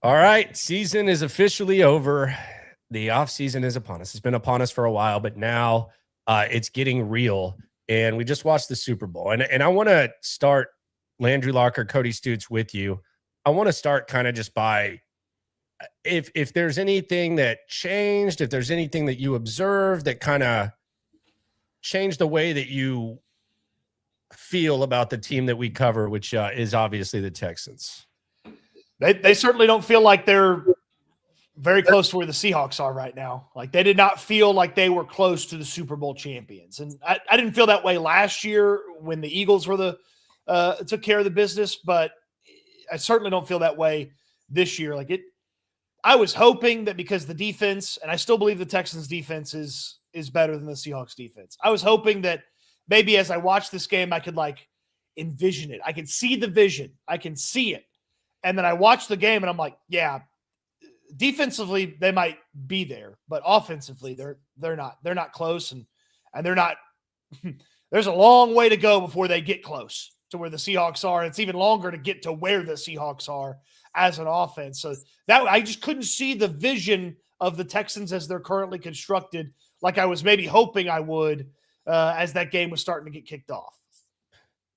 All right, season is officially over. The offseason is upon us. It's been upon us for a while, but now it's getting real. And we just watched the Super Bowl. And I want to start, Landry Locker, Cody Stoots, with you. I want to start kind of just by if there's anything that changed, if there's anything that you observed that kind of changed the way that you feel about the team that we cover, which is obviously the Texans. They certainly don't feel like they're very close to where the Seahawks are right now. Like, they did not feel like they were close to the Super Bowl champions. And I didn't feel that way last year when the Eagles were took care of the business, but I certainly don't feel that way this year. I was hoping that because the defense, and I still believe the Texans defense is better than the Seahawks defense. I was hoping that maybe as I watch this game, I could envision it. I can see the vision. I can see it. And then I watch the game and I'm like, yeah, defensively they might be there, but offensively they're not close, and they're not. There's a long way to go before they get close to where the Seahawks are. And it's even longer to get to where the Seahawks are as an offense. So that I just couldn't see the vision of the Texans as they're currently constructed, like I was maybe hoping I would as that game was starting to get kicked off.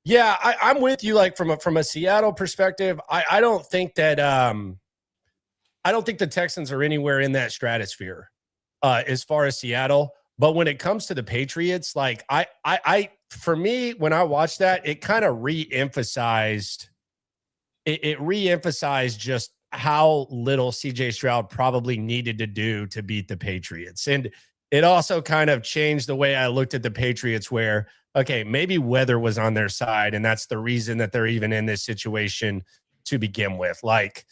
Yeah, I'm with you. From a Seattle perspective, I don't think that I don't think the Texans are anywhere in that stratosphere as far as Seattle. But when it comes to the Patriots, for me, when I watched that, it kind of re-emphasized just how little CJ Stroud probably needed to do to beat the Patriots. And it also kind of changed the way I looked at the Patriots, where, okay, maybe weather was on their side, and that's the reason that they're even in this situation to begin with. Like,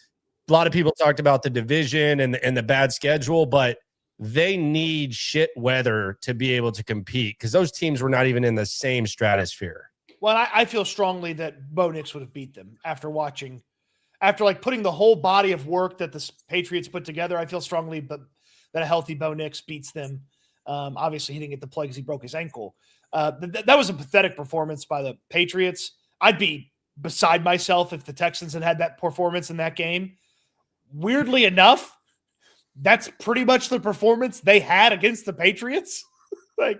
a lot of people talked about the division and the bad schedule, but they need shit weather to be able to compete, because those teams were not even in the same stratosphere. Well, I feel strongly that Bo Nix would have beat them after putting the whole body of work that the Patriots put together. I feel strongly that a healthy Bo Nix beats them. Obviously, he didn't get to play because he broke his ankle. That was a pathetic performance by the Patriots. I'd be beside myself if the Texans had that performance in that game. Weirdly enough, that's pretty much the performance they had against the Patriots. I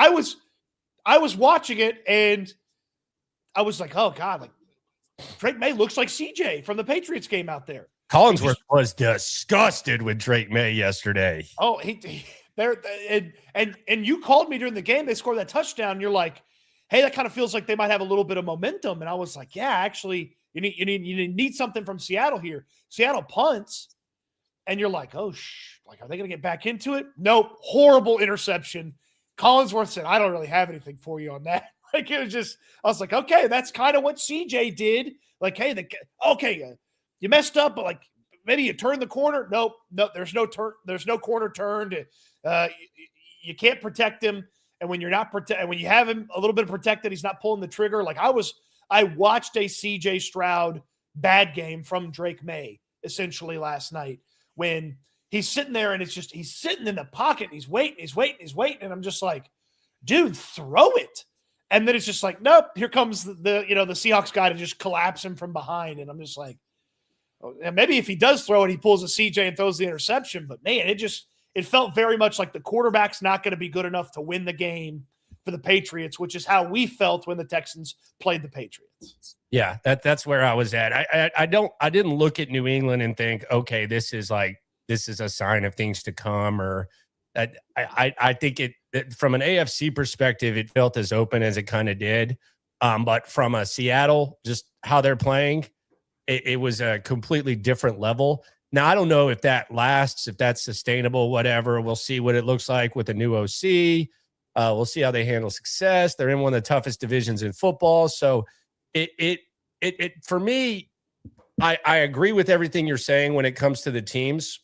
was watching it and I was like, oh God, Drake May looks like CJ from the Patriots game out there. Collinsworth was disgusted with Drake May yesterday. Oh, and you called me during the game. They scored that touchdown. And you're like, hey, that kind of feels like they might have a little bit of momentum. And I was like, yeah, actually, you need something from Seattle here. Seattle punts, and you're like, oh, are they going to get back into it? Nope, horrible interception. Collinsworth said, I don't really have anything for you on that. It was just, I was like, okay, that's kind of what CJ did. You messed up, but maybe you turned the corner. Nope, there's no corner turned. You can't protect him, and when you're not when you have him a little bit protected, he's not pulling the trigger. I watched a CJ Stroud bad game from Drake May essentially last night, when he's sitting there and he's sitting in the pocket and he's waiting, and I'm just like, dude, throw it. And then it's just like, nope, here comes the Seahawks guy to just collapse him from behind. And I'm just like, and maybe if he does throw it, he pulls a CJ and throws the interception. But man, it felt very much like the quarterback's not going to be good enough to win the game for the Patriots, which is how we felt when the Texans played the Patriots. Yeah, that's where I was at. I didn't look at New England and think, okay, this is a sign of things to come, or I think it from an AFC perspective, it felt as open as it kind of did. But from a Seattle, just how they're playing, it was a completely different level. Now, I don't know if that lasts, if that's sustainable, whatever. We'll see what it looks like with the new OC. We'll see how they handle success. They're in one of the toughest divisions in football. So it for me, I agree with everything you're saying when it comes to the teams,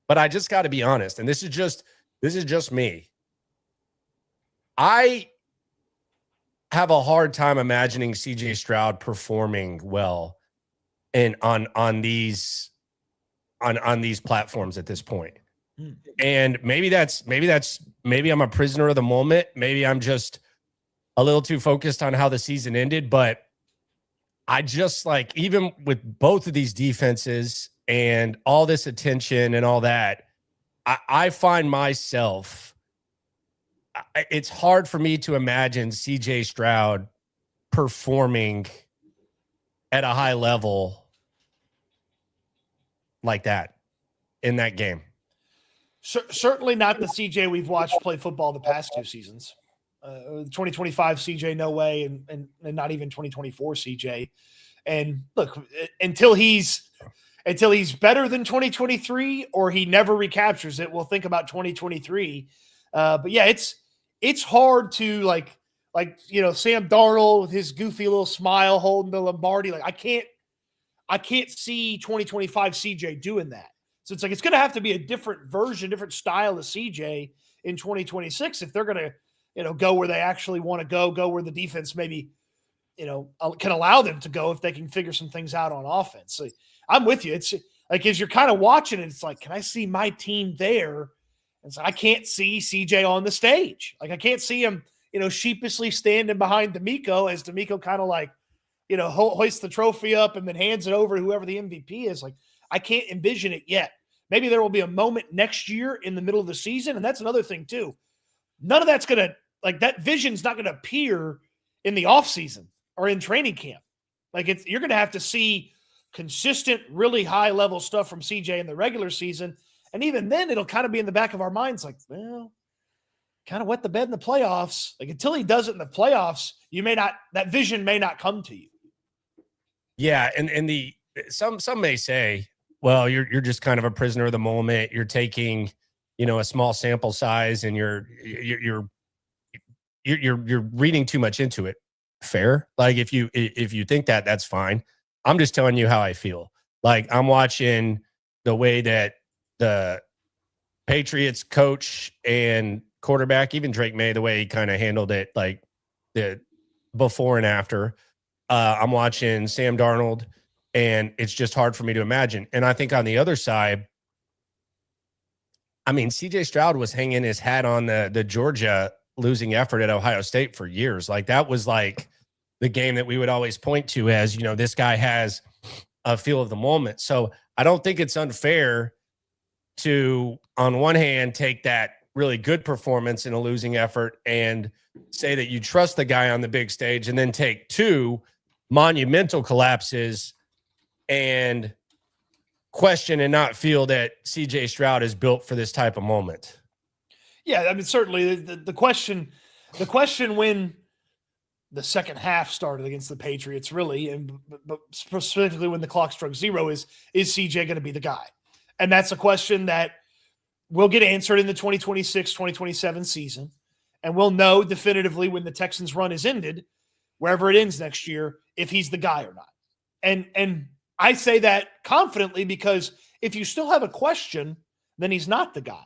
but I just got to be honest. And this is just me. I have a hard time imagining CJ Stroud performing well on these platforms at this point. And maybe I'm a prisoner of the moment. Maybe I'm just a little too focused on how the season ended, but I just like, even with both of these defenses and all this attention and all that, I find myself, it's hard for me to imagine CJ Stroud performing at a high level like that in that game. Certainly not the CJ we've watched play football the past 2 seasons. 2025 CJ, no way, and not even 2024 CJ. And look, until he's better than 2023 or he never recaptures it, we'll think about 2023. But yeah, it's hard to like Sam Darnold with his goofy little smile holding the Lombardi. Like I can't see 2025 CJ doing that. So it's like it's going to have to be a different version, different style of CJ in 2026 if they're going to go where they actually want to go where the defense maybe can allow them to go if they can figure some things out on offense. So I'm with you. It's like as you're kind of watching it, it's like, can I see my team there? And so I can't see CJ on the stage. Like I can't see him, sheepishly standing behind DeMeco as DeMeco kind of like, hoists the trophy up and then hands it over to whoever the MVP is. Like I can't envision it yet. Maybe there will be a moment next year in the middle of the season. And that's another thing too. None of that's going to, like that vision's not going to appear in the offseason or in training camp. Like you're going to have to see consistent, really high level stuff from CJ in the regular season. And even then it'll kind of be in the back of our minds. Like, well, kind of wet the bed in the playoffs. Like until he does it in the playoffs, that vision may not come to you. Yeah. And some may say, well, you're just kind of a prisoner of the moment. You're taking, a small sample size and you're reading too much into it. Fair. Like if you think that, that's fine. I'm just telling you how I feel. Like I'm watching the way that the Patriots coach and quarterback, even Drake May, the way he kind of handled it, like the before and after. I'm watching Sam Darnold, and it's just hard for me to imagine. And I think on the other side, I mean, CJ Stroud was hanging his hat on the Georgia losing effort at Ohio State for years. Like that was like the game that we would always point to as, this guy has a feel of the moment. So I don't think it's unfair to, on one hand, take that really good performance in a losing effort and say that you trust the guy on the big stage, and then take 2 monumental collapses and question and not feel that CJ Stroud is built for this type of moment. Yeah, I mean, certainly the question when the second half started against the Patriots, really, but specifically when the clock struck 0, is CJ going to be the guy? And that's a question that will get answered in the 2026-2027 season, and we'll know definitively when the Texans run is ended, wherever it ends next year, if he's the guy or not. And I say that confidently because if you still have a question, then he's not the guy.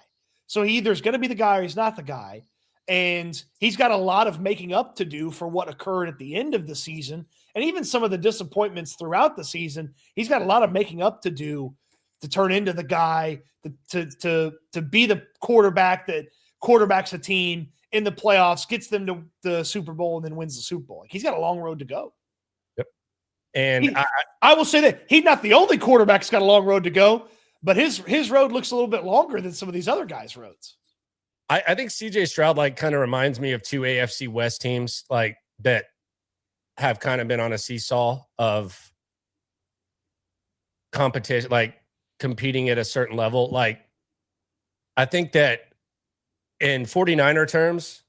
So he either is going to be the guy or he's not the guy. And he's got a lot of making up to do for what occurred at the end of the season. And even some of the disappointments throughout the season, he's got a lot of making up to do to turn into the guy, to be the quarterback that quarterbacks a team in the playoffs, gets them to the Super Bowl, and then wins the Super Bowl. Like he's got a long road to go. Yep. And I will say that he's not the only quarterback that's got a long road to go, but his road looks a little bit longer than some of these other guys' roads. I think CJ Stroud like kind of reminds me of 2 AFC West teams like that have kind of been on a seesaw of competition, like competing at a certain level. Like I think that in 49er terms,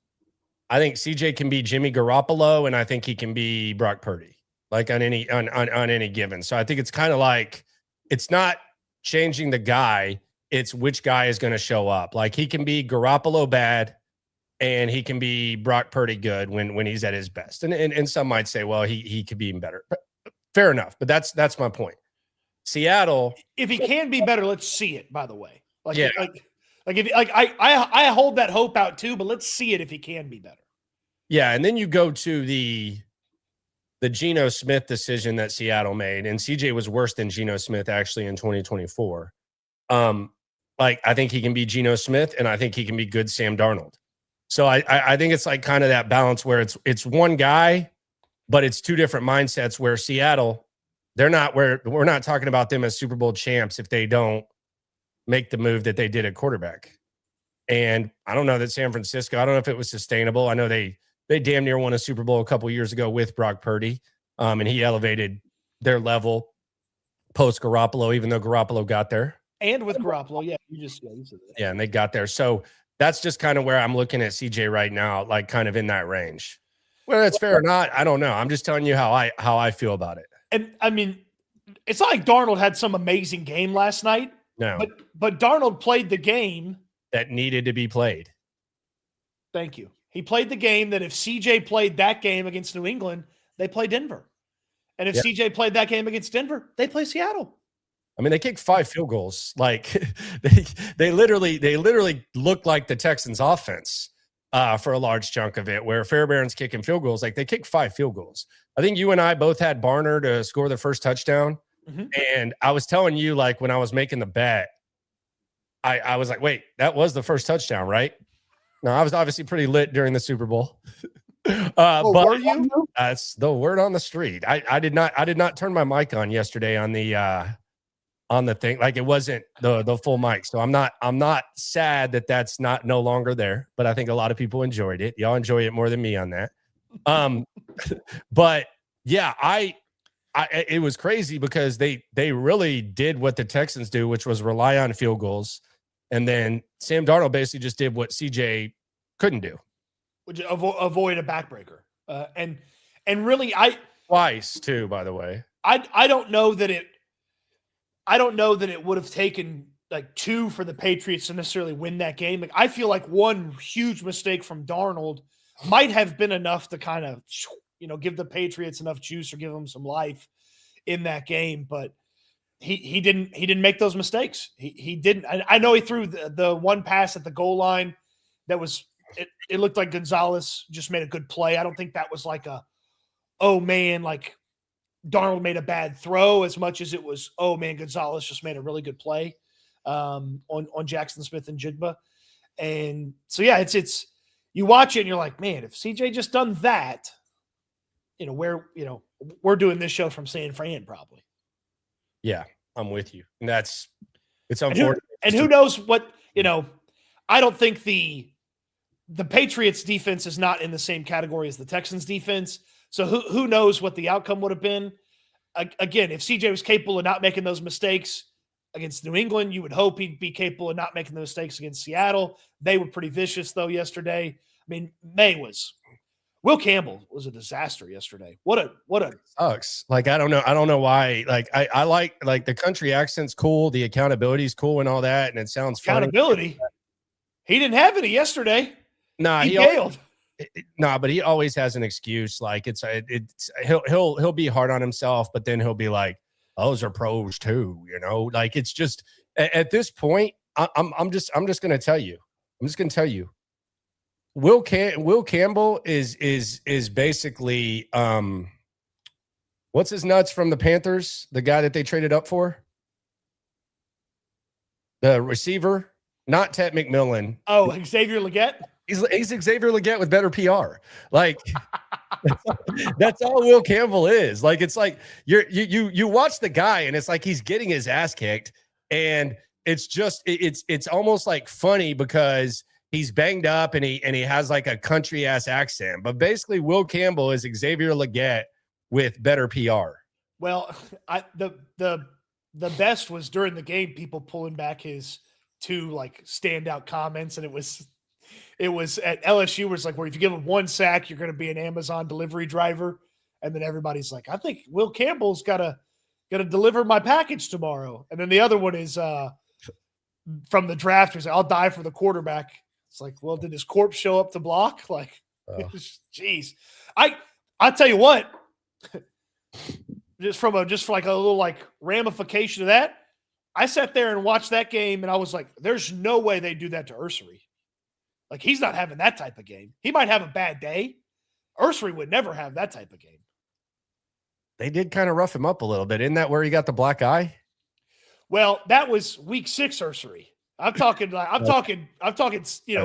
I think CJ can be Jimmy Garoppolo, and I think he can be Brock Purdy, like on any given. So I think it's kind of like, it's not changing the guy, it's which guy is going to show up. Like he can be Garoppolo bad, and he can be Brock Purdy good when he's at his best. And some might say, well, he could be even better. But fair enough. But that's my point. Seattle, if he can be better, let's see it. By the way, I hold that hope out too. But let's see it if he can be better. Yeah, and then you go to the Geno Smith decision that Seattle made, and CJ was worse than Geno Smith actually in 2024. Like I think he can be Geno Smith, and I think he can be good Sam Darnold. So I think it's like kind of that balance where it's one guy, but it's two different mindsets where Seattle, we're not talking about them as Super Bowl champs if they don't make the move that they did at quarterback. And I don't know that San Francisco, I don't know if it was sustainable. I know they damn near won a Super Bowl a couple years ago with Brock Purdy. And he elevated their level post Garoppolo, even though Garoppolo got there. And with Garoppolo, yeah, you said that. Yeah, and they got there. So that's just kind of where I'm looking at CJ right now, like kind of in that range. Whether it's fair or not, I don't know. I'm just telling you how I feel about it. And I mean, it's not like Darnold had some amazing game last night. No. But Darnold played the game that needed to be played. Thank you. He played the game that if CJ played that game against New England, they play Denver. And if CJ played that game against Denver, they play Seattle. I mean, they kicked 5 field goals. Like they literally looked like the Texans offense for a large chunk of it, where Fairbairn's kicking field goals. Like they kicked 5 field goals. I think you and I both had Barner to score the first touchdown. Mm-hmm. And I was telling you, like, when I was making the bet, I was like, wait, that was the first touchdown, right? No, I was obviously pretty lit during the Super Bowl. But were you? That's the word on the street. I did not turn my mic on yesterday on the thing. Like it wasn't the full mic. So I'm not sad that that's no longer there, but I think a lot of people enjoyed it. Y'all enjoy it more than me on that. But yeah, it was crazy because they really did what the Texans do, which was rely on field goals. And then Sam Darnold basically just did what CJ couldn't do. Would you avoid a backbreaker? And really, twice too, by the way. I don't know that it would have taken like 2 for the Patriots to necessarily win that game. Like, I feel like one huge mistake from Darnold might have been enough to kind of, give the Patriots enough juice or give them some life in that game. But he didn't make those mistakes. He didn't. I know he threw the one pass at the goal line that was. It looked like Gonzalez just made a good play. I don't think that was like oh man, like Darnold made a bad throw as much as it was, oh man, Gonzalez just made a really good play on Jackson Smith and Jigba. And so, yeah, it's you watch it and you're like, man, if CJ just done that, we're doing this show from San Fran probably. Yeah, I'm with you. And it's unfortunate. And who knows what, I don't think the Patriots defense is not in the same category as the Texans defense. So who knows what the outcome would have been. Again, if CJ was capable of not making those mistakes against New England, you would hope he'd be capable of not making the mistakes against Seattle. They were pretty vicious though yesterday. I mean, Will Campbell was a disaster yesterday. What a sucks. Like, I don't know why. Like I like the country accent's cool. The accountability is cool and all that. And it sounds accountability. Funny. He didn't have any yesterday. Nah, he bailed. But he always has an excuse. Like he'll be hard on himself, but then he'll be like, those are pros too, like it's just at this point, I'm just going to tell you, Will Campbell is basically, what's his nuts from the Panthers? The guy that they traded up for, the receiver, not Ted McMillan. Oh, Xavier Legette. He's Xavier Legette with better PR. Like that's all Will Campbell is. Like it's like you watch the guy and it's like he's getting his ass kicked, and it's just it's almost like funny because he's banged up and he has like a country ass accent. But basically, Will Campbell is Xavier Legette with better PR. Well, the best was during the game, people pulling back his 2 like standout comments, and it was at LSU was like, where if you give him 1 sack, you're going to be an Amazon delivery driver. And then everybody's like, I think Will Campbell's got to deliver my package tomorrow. And then the other one is from the draft. He's like, I'll die for the quarterback. It's like, well, did his corpse show up to block? Like, geez. I'll tell you what, just for like a little like ramification of that, I sat there and watched that game and I was like, there's no way they do that to Ursery. Like, he's not having that type of game. He might have a bad day. Ursery would never have that type of game. They did kind of rough him up a little bit. Isn't that where he got the black eye? Well, that was week 6 Ursery. I'm talking,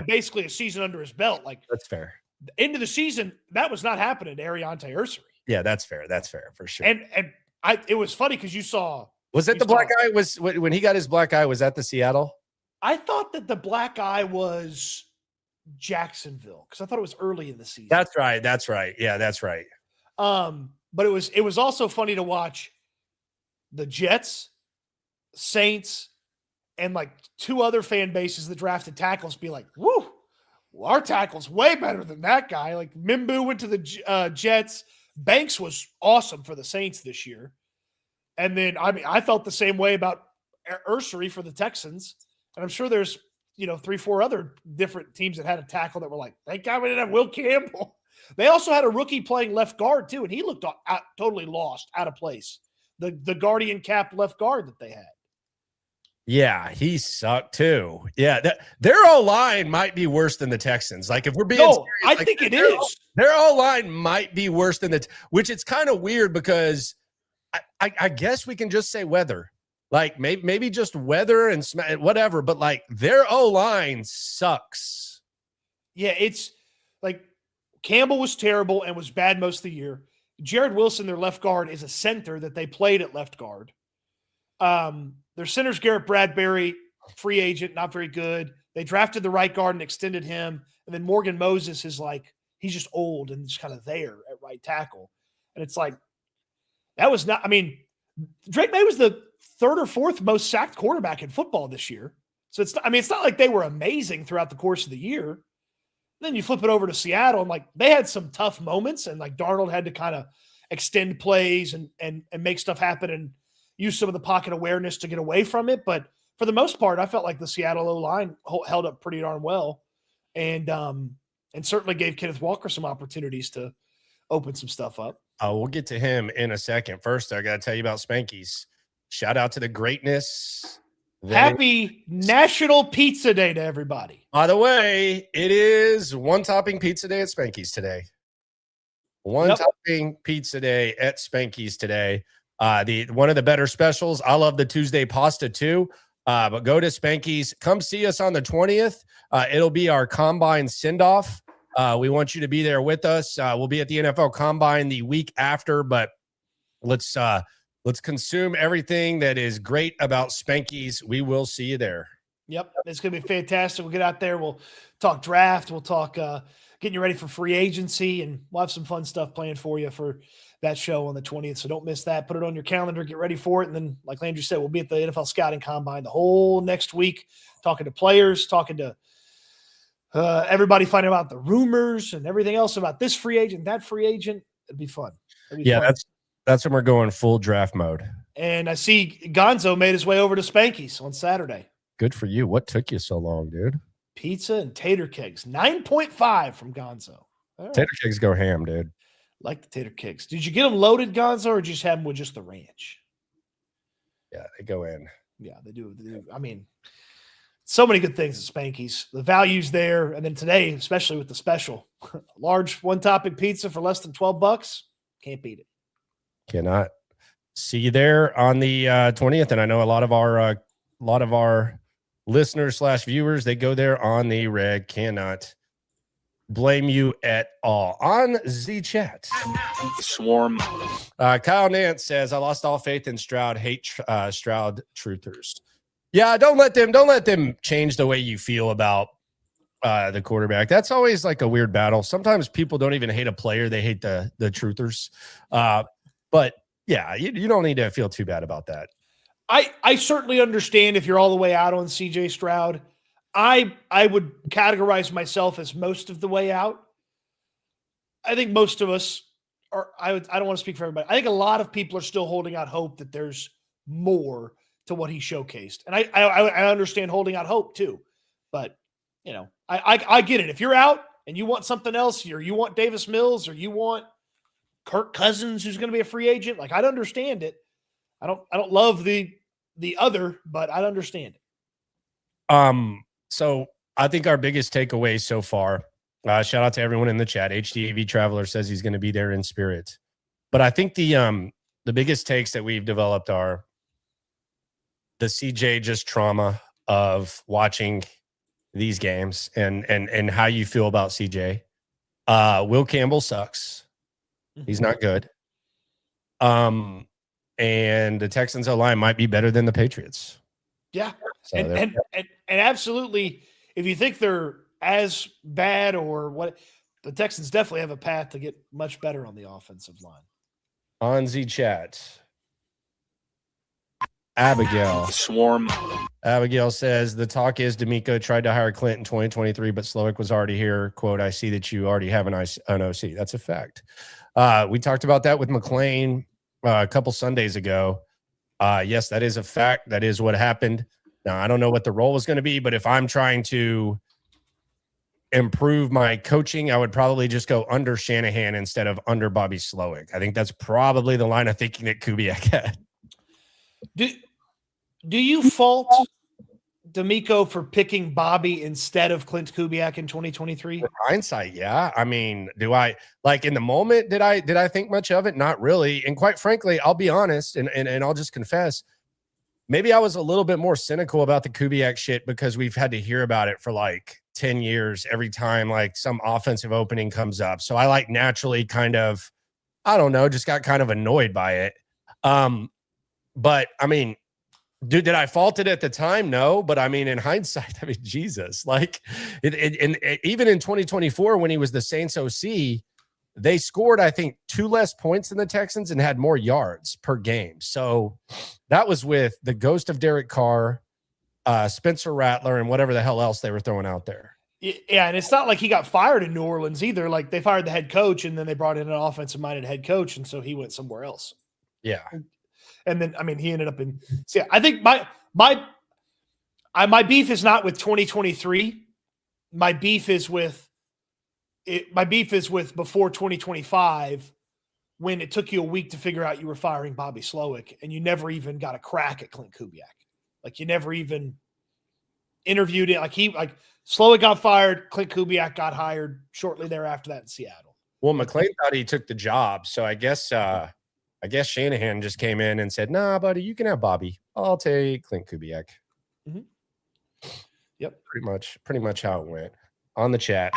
basically a season under his belt. Like, that's fair. End of the season, that was not happening to Ariante Ursery. Yeah, that's fair. That's fair for sure. And it was funny because you saw. Was it the black eye? Was when he got his black eye? Was that the Seattle? I thought that the black eye was Jacksonville because I thought it was early in the season. That's right. That's right. Yeah, that's right. But it was also funny to watch the Jets, Saints, and like two other fan bases that drafted tackles be like, "Woo, well, our tackle's way better than that guy." Like Mimbu went to the Jets. Banks was awesome for the Saints this year. And then, I mean, I felt the same way about Ursery for the Texans. And I'm sure there's, 3-4 other different teams that had a tackle that were like, thank God we didn't have Will Campbell. They also had a rookie playing left guard too, and he looked totally lost, out of place. The Guardian cap left guard that they had. Yeah, he sucked too. Yeah, their O-line might be worse than the Texans. Like if we're being serious, I think it is. Their O-line might be worse than which it's kind of weird because I guess we can just say weather. Like maybe just weather and whatever, but like their O-line sucks. Yeah, it's like Campbell was terrible and was bad most of the year. Jared Wilson, their left guard, is a center that they played at left guard. Their center's Garrett Bradbury, free agent, not very good. They drafted the right guard and extended him. And then Morgan Moses is like, he's just old and just kind of there at right tackle. And it's like, that was not, I mean, Drake May was the third or fourth most sacked quarterback in football this year. So it's not like they were amazing throughout the course of the year. Then you flip it over to Seattle and like they had some tough moments and like Darnold had to kind of extend plays and make stuff happen and use some of the pocket awareness to get away from it. But for the most part, I felt like the Seattle O-line held up pretty darn well and certainly gave Kenneth Walker some opportunities to open some stuff up. We'll get to him in a second. First, I got to tell you about Spanky's. Shout out to the greatness. Happy National Pizza Day to everybody. By the way, it is one-topping pizza day at Spanky's today. One-topping pizza day at Spanky's today. One of the better specials. I love the Tuesday pasta too. But go to Spanky's. Come see us on the 20th. It'll be our combine send-off. We want you to be there with us. We'll be at the NFL Combine the week after, but let's consume everything that is great about Spanky's. We will see you there. Yep, it's going to be fantastic. We'll get out there. We'll talk draft. We'll talk getting you ready for free agency, and we'll have some fun stuff planned for you for that show on the 20th. So don't miss that. Put it on your calendar. Get ready for it. And then, like Landry said, we'll be at the NFL Scouting Combine the whole next week, talking to players, talking to everybody, finding out the rumors and everything else about this free agent, that free agent. It'd be fun. Fun. That's when we're going full draft mode. And I see Gonzo made his way over to Spanky's on Saturday. Good for you. What took you so long, dude? Pizza and tater kegs. 9.5 from Gonzo. Right. Tater kegs go ham, dude. Like the tater kegs. Did you get them loaded, Gonzo, or just have them with just the ranch? Yeah, they go in. Yeah, they do. I mean, so many good things at Spanky's. The value's there. And then today, especially with the special, large one-topping pizza for less than $12. Can't beat it. Cannot. See you there on the 20th. And I know a lot of our listeners / viewers, they go there on the red. Cannot blame you at all. On the chat, Swarm. Kyle Nance says, I lost all faith in Stroud. Hate Stroud truthers. Yeah, don't let them change the way you feel about the quarterback. That's always like a weird battle. Sometimes people don't even hate a player. They hate the truthers. But yeah, you don't need to feel too bad about that. I certainly understand if you're all the way out on CJ Stroud. I would categorize myself as most of the way out. I think most of us are, I don't want to speak for everybody. I think a lot of people are still holding out hope that there's more to what he showcased. And I understand holding out hope too. But, I get it. If you're out and you want something else, or you want Davis Mills, or you want Kirk Cousins, who's going to be a free agent, like, I'd understand it. I don't love the other, but I'd understand it. So I think our biggest takeaway so far, shout out to everyone in the chat. HDAV Traveler says he's going to be there in spirit. But I think the biggest takes that we've developed are the CJ just trauma of watching these games and how you feel about CJ. Will Campbell sucks. He's not good. And the Texans O-line might be better than the Patriots. Yeah. So and absolutely, if you think they're as bad or what, the Texans definitely have a path to get much better on the offensive line. On Z chat, Abigail says the talk is DeMeco tried to hire Clint in 2023, but Slowick was already here. Quote, I see that you already have an OC. That's a fact. We talked about that with McLean a couple Sundays ago. Yes, that is a fact. That is what happened. Now, I don't know what the role was going to be, but if I'm trying to improve my coaching, I would probably just go under Shanahan instead of under Bobby Slowick. I think that's probably the line of thinking that Kubiak had. Do you fault DeMeco for picking Bobby instead of Clint Kubiak in 2023? In hindsight, yeah. I mean, do I like in the moment? Did I think much of it? Not really. And quite frankly, I'll be honest and I'll just confess. Maybe I was a little bit more cynical about the Kubiak shit because we've had to hear about it for like 10 years every time like some offensive opening comes up. So I like naturally kind of, I don't know, just got kind of annoyed by it. But I mean, dude, did I fault it at the time? No, but I mean, in hindsight, I mean, Jesus, like even in 2024, when he was the Saints OC, they scored, I think, 2 less points than the Texans and had more yards per game. So that was with the ghost of Derek Carr, Spencer Rattler, and whatever the hell else they were throwing out there. Yeah, and it's not like he got fired in New Orleans either. Like they fired the head coach, and then they brought in an offensive-minded head coach, and so he went somewhere else. Yeah. And then, I mean, he ended up in. So yeah, I think my beef is not with 2023. My beef is with before 2025, when it took you a week to figure out you were firing Bobby Slowick, and you never even got a crack at Clint Kubiak. Like you never even interviewed it. Like Slowick got fired, Clint Kubiak got hired shortly thereafter that in Seattle. Well, McLean thought he took the job, so I guess Shanahan just came in and said, "Nah, buddy, you can have Bobby. I'll take Clint Kubiak." Mm-hmm. Yep, pretty much how it went. On the chat,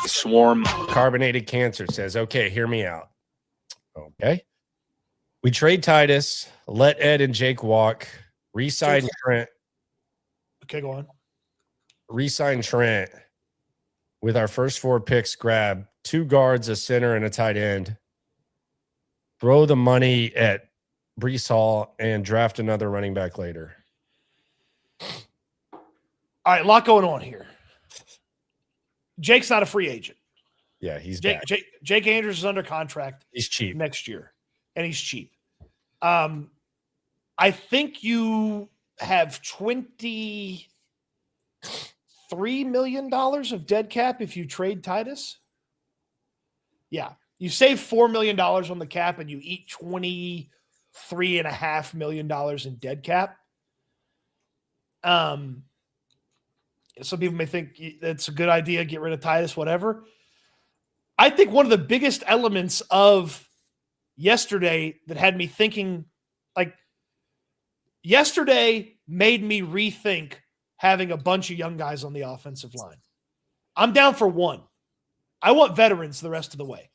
Swarm Carbonated Cancer says, "Okay, hear me out. Okay, we trade Titus, let Ed and Jake walk, re-sign Trent. Okay, go on. Re-sign Trent with our first 4 picks. Grab 2 guards, a center, and a tight end." Throw the money at Breece Hall and draft another running back later. All right, a lot going on here. Jake's not a free agent. Yeah, he's Jake Andrews is under contract. He's cheap next year, and he's cheap. I think you have $23 million of dead cap if you trade Titus. Yeah. You save $4 million on the cap and you eat $23.5 million in dead cap. Some people may think it's a good idea, get rid of Titus, whatever. I think one of the biggest elements of yesterday that had me thinking, like, yesterday made me rethink having a bunch of young guys on the offensive line. I'm down for 1. I want veterans the rest of the way.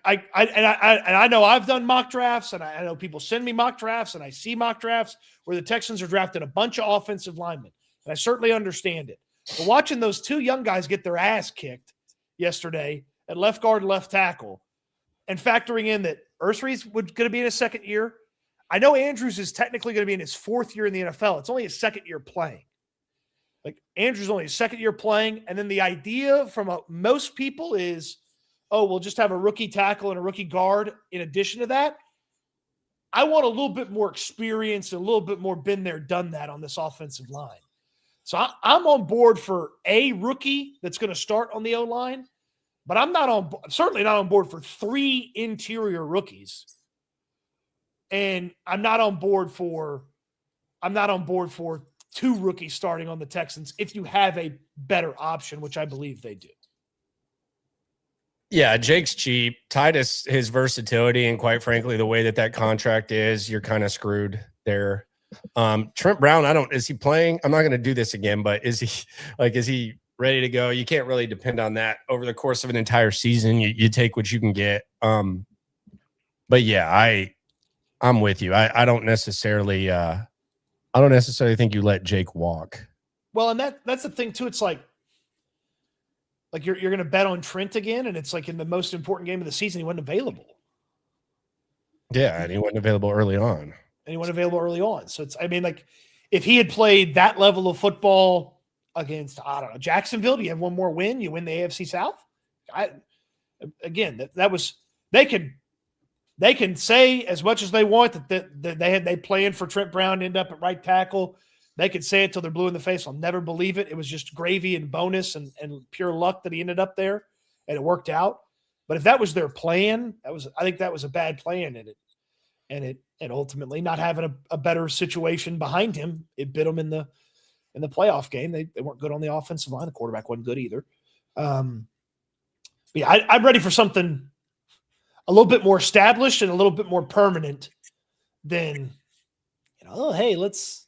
I know I've done mock drafts, and I know people send me mock drafts, and I see mock drafts where the Texans are drafting a bunch of offensive linemen, and I certainly understand it. But watching those 2 young guys get their ass kicked yesterday at left guard and left tackle, and factoring in that Ursree's going to be in his 2nd year. I know Andrews is technically going to be in his 4th year in the NFL. It's only his 2nd year playing. Like, Andrews only his 2nd year playing, and then the idea from most people is, oh, we'll just have a rookie tackle and a rookie guard in addition to that. I want a little bit more experience and a little bit more been there, done that on this offensive line. So I'm on board for a rookie that's going to start on the O-line, but I'm certainly not on board for 3 interior rookies. And I'm not on board for 2 rookies starting on the Texans if you have a better option, which I believe they do. Yeah, Jake's cheap. Titus, his versatility, and quite frankly, the way that contract is, you're kind of screwed there. Trent Brown, is he playing? I'm not going to do this again, but is he ready to go? You can't really depend on that over the course of an entire season. You take what you can get. But yeah, I'm with you. I don't necessarily think you let Jake walk. Well, and that's the thing too. It's like you're going to bet on Trent again, and it's like in the most important game of the season, he wasn't available. Yeah, and he wasn't available early on. So it's, I mean, like if he had played that level of football against, I don't know, Jacksonville, do you have one more win? You win the AFC South. That was they can say as much as they want that they planned for Trent Brown to end up at right tackle. They could say it till they're blue in the face. I'll never believe it. It was just gravy and bonus and pure luck that he ended up there, and it worked out. But if that was their plan, I think that was a bad plan, and ultimately not having a better situation behind him, it bit them in the playoff game. They weren't good on the offensive line. The quarterback wasn't good either. Yeah, I'm ready for something a little bit more established and a little bit more permanent than, hey, let's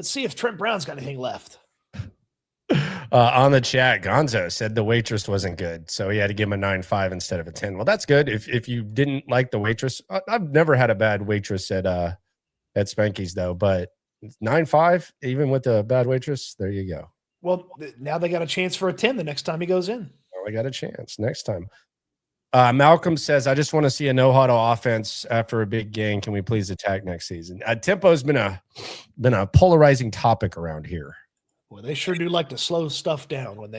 see if Trent Brown's got anything left. On the chat, Gonzo said the waitress wasn't good, so he had to give him a 9.5 instead of a 10. Well, that's good. If you didn't like the waitress, I've never had a bad waitress at Spanky's though, but 9.5 even with a bad waitress, there you go. Well, now they got a chance for a 10 the next time he goes in. I got a chance next time. Malcolm says, I just want to see a no-huddle offense after a big game. Can we please attack next season? Tempo's been a polarizing topic around here. Well, they sure do like to slow stuff down when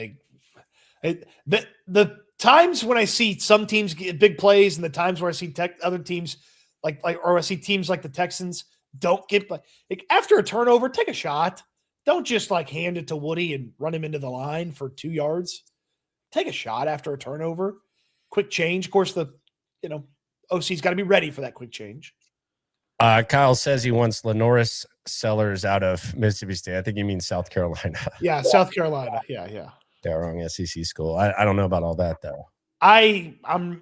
the times when I see some teams get big plays and the times where I see other teams or I see teams like the Texans don't get like after a turnover, take a shot. Don't just hand it to Woody and run him into the line for 2 yards. Take a shot after a turnover. Quick change. Of course, the OC's got to be ready for that quick change. Kyle says he wants Lenoris Sellers out of Mississippi State. I think he means South Carolina. Yeah, South Carolina. Yeah. Yeah, wrong SEC school. I don't know about all that though. Lenoris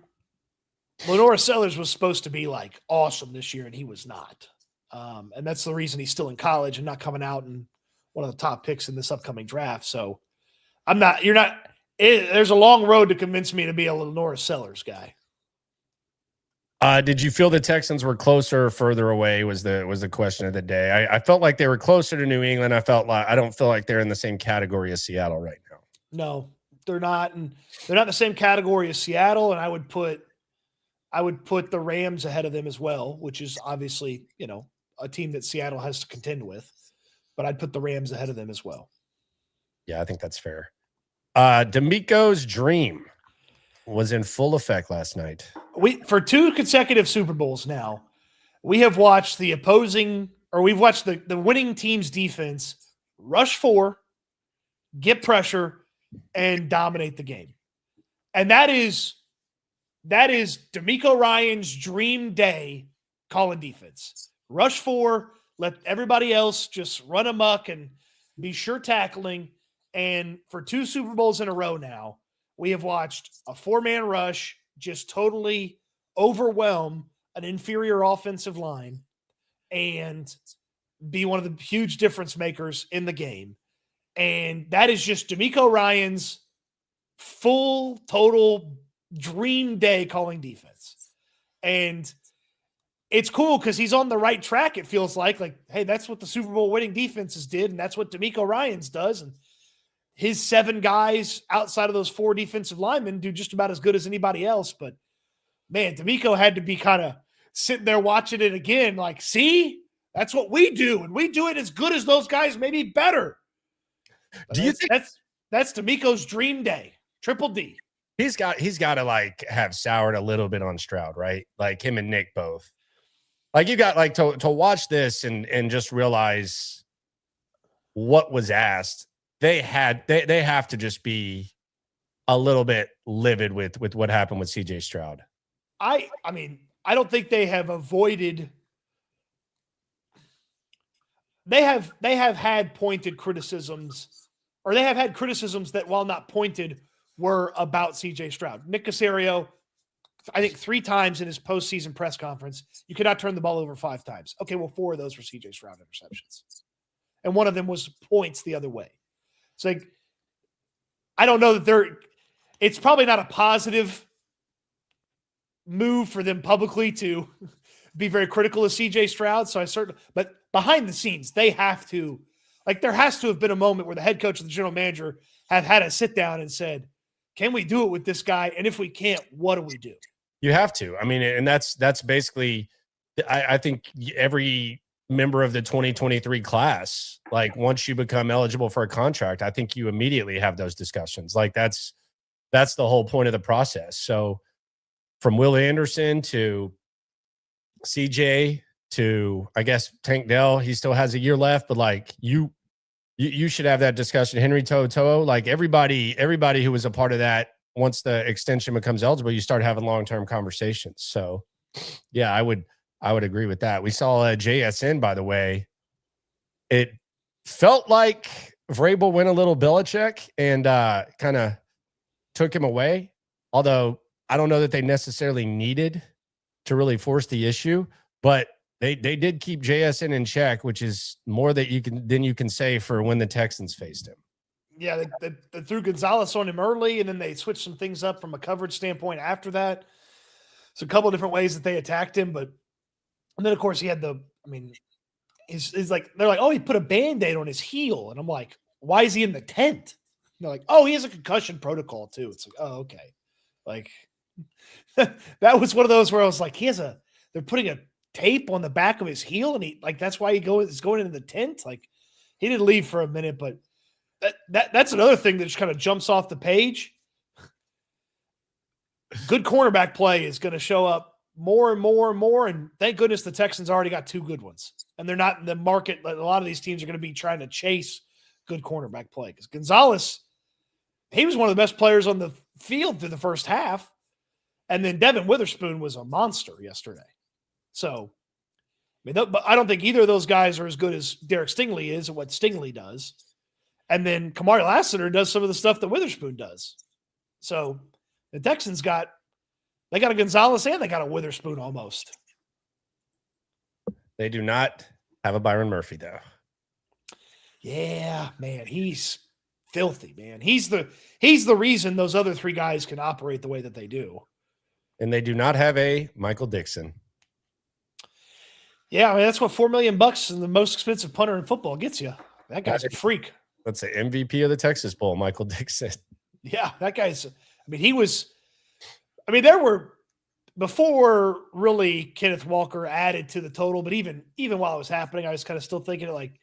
Sellers was supposed to be awesome this year, and he was not. And that's the reason he's still in college and not coming out and one of the top picks in this upcoming draft. So there's a long road to convince me to be a Lenoris Sellers guy. Did you feel the Texans were closer or further away was the question of the day. I felt like they were closer to New England. I don't feel like they're in the same category as Seattle right now. No, they're not. And they're not in the same category as Seattle. And I would put the Rams ahead of them as well, which is obviously, a team that Seattle has to contend with. But I'd put the Rams ahead of them as well. Yeah, I think that's fair. DeMeco's dream was in full effect last night. For 2 consecutive Super Bowls now, we have watched we've watched the winning team's defense rush 4, get pressure, and dominate the game. And that is DeMeco Ryans' dream day calling defense. Rush 4, let everybody else just run amok and be sure tackling. And for 2 Super Bowls in a row now, we have watched a 4-man rush just totally overwhelm an inferior offensive line and be one of the huge difference makers in the game. And that is just DeMeco Ryans' full, total dream day calling defense. And it's cool because he's on the right track, it feels like, hey, that's what the Super Bowl winning defenses did, and that's what DeMeco Ryans does. And his 7 guys outside of those 4 defensive linemen do just about as good as anybody else. But, man, DeMeco had to be kind of sitting there watching it again see? That's what we do, and we do it as good as those guys, maybe better. Do you think that's DeMeco's dream day? Triple D. He's got to have soured a little bit on Stroud, right? Him and Nick both. You got to watch this and just realize what was asked. They have to just be a little bit livid with what happened with CJ Stroud. I mean, I don't think they have avoided. They have had pointed criticisms, or they have had criticisms that, while not pointed, were about CJ Stroud. Nick Caserio, I think 3 times in his postseason press conference, you could not turn the ball over 5 times. Okay, well, 4 of those were CJ Stroud interceptions, and one of them was points the other way. It's I don't know that it's probably not a positive move for them publicly to be very critical of CJ Stroud. So but behind the scenes, they have to, like, there has to have been a moment where the head coach and the general manager have had a sit down and said, can we do it with this guy? And if we can't, what do we do? You have to. I mean, and that's basically, I think every member of the 2023 class, like once you become eligible for a contract, I think you immediately have those discussions. Like that's the whole point of the process. So from Will Anderson to CJ to, I guess, Tank Dell, he still has a year left, but like you should have that discussion. Henry To'oTo'o, like everybody who was a part of that, once the extension becomes eligible, you start having long-term conversations. So yeah, I would agree with that. We saw JSN, by the way. It felt like Vrabel went a little Belichick and kind of took him away. Although I don't know that they necessarily needed to really force the issue, but they did keep JSN in check, which is more than you can say for when the Texans faced him. Yeah, they threw Gonzalez on him early, and then they switched some things up from a coverage standpoint after that. So a couple of different ways that they attacked him, and then of course he had he's like, they're like, oh, he put a Band-Aid on his heel. And I'm like, why is he in the tent? And they're like, oh, he has a concussion protocol too. It's like, oh, okay. Like that was one of those where I was like, they're putting a tape on the back of his heel, and that's why he's going into the tent. Like, he didn't leave for a minute, but that's another thing that just kind of jumps off the page. Good cornerback play is going to show up more and more and more, and thank goodness the Texans already got two good ones, and they're not in the market. A lot of these teams are going to be trying to chase good cornerback play, because Gonzalez, he was one of the best players on the field through the first half, and then Devin Witherspoon was a monster yesterday. So, but I don't think either of those guys are as good as Derek Stingley is at what Stingley does. And then Kamari Lassiter does some of the stuff that Witherspoon does. So the Texans got a Gonzalez and they got a Witherspoon almost. They do not have a Byron Murphy, though. Yeah, man, he's filthy, man. He's the reason those other three guys can operate the way that they do. And they do not have a Michael Dixon. Yeah, I mean, that's what $4 million and the most expensive punter in football gets you. That guy's a freak. That's the MVP of the Texas Bowl, Michael Dixon. Yeah, that guy's. There were, before really Kenneth Walker added to the total, but even while it was happening, I was kind of still thinking like,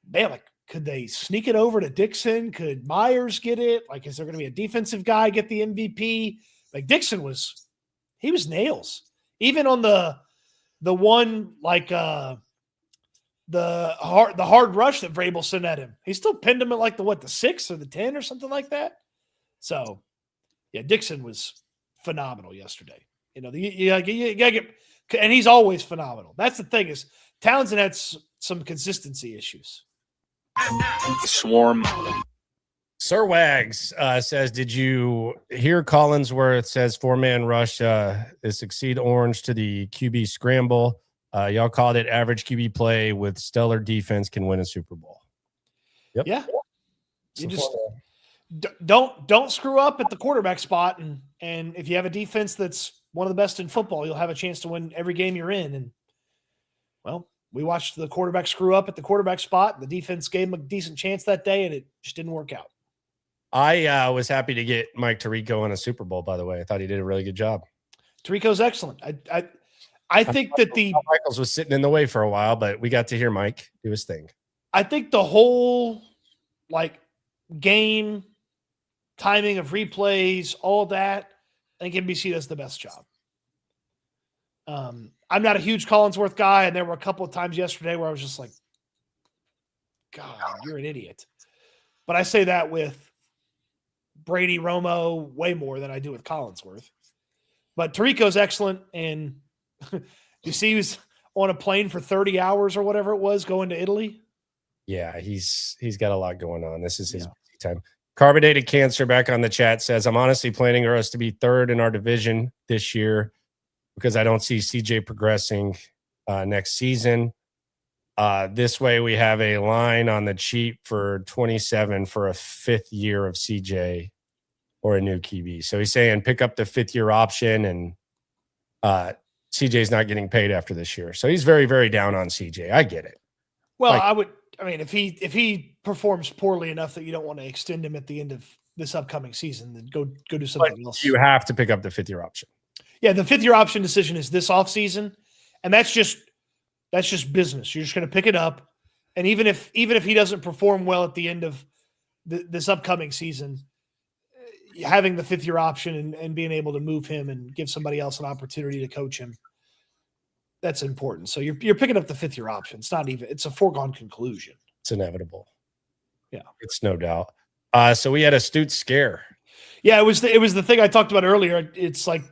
man, like, could they sneak it over to Dixon? Could Myers get it? Like, is there going to be a defensive guy get the MVP? Like, Dixon was nails. Even on the one, like, the hard rush that Vrabel sent at him, he still pinned him at like the 6 or the 10 or something like that. So yeah, Dixon was phenomenal yesterday. You know, you gotta get, and he's always phenomenal. That's the thing, is Townsend had some consistency issues. Swarm. Sir Wags says, did you hear Collinsworth says 4-man rush is succeed orange to the QB scramble? Y'all called it average QB play with stellar defense can win a Super Bowl. Yep. Yeah. You just don't screw up at the quarterback spot. And if you have a defense that's one of the best in football, you'll have a chance to win every game you're in. And, well, we watched the quarterback screw up at the quarterback spot. The defense gave him a decent chance that day, and it just didn't work out. I was happy to get Mike Tirico in a Super Bowl, by the way. I thought he did a really good job. Tirico's excellent. I think that Michaels was sitting in the way for a while, but we got to hear Mike do his thing. I think the whole, like, game timing of replays, all that, I think NBC does the best job. I'm not a huge Collinsworth guy, and there were a couple of times yesterday where I was just like, God, you're an idiot. But I say that with Brady Romo way more than I do with Collinsworth. But Tirico's excellent, and you see he was on a plane for 30 hours or whatever it was going to Italy. Yeah, he's got a lot going on. This is his busy time. Carbonated Cancer back on the chat says, I'm honestly planning for us to be third in our division this year because I don't see CJ progressing next season. This way we have a line on the cheap for 27 for a 5th year of CJ or a new QB. So he's saying pick up the 5th year option and CJ's not getting paid after this year. So he's very, very down on CJ. I get it. Well, Like- if he performs poorly enough that you don't want to extend him at the end of this upcoming season, then go do something else. You have to pick up the 5th-year option. Yeah, the 5th-year option decision is this offseason, and that's just business. You're just going to pick it up, and even if he doesn't perform well at the end of this upcoming season, having the 5th-year option and being able to move him and give somebody else an opportunity to coach him, that's important. So you're picking up the 5th-year option. It's a foregone conclusion. It's inevitable. Yeah, it's no doubt. So we had a Stoots scare. Yeah, it was the thing I talked about earlier. It's like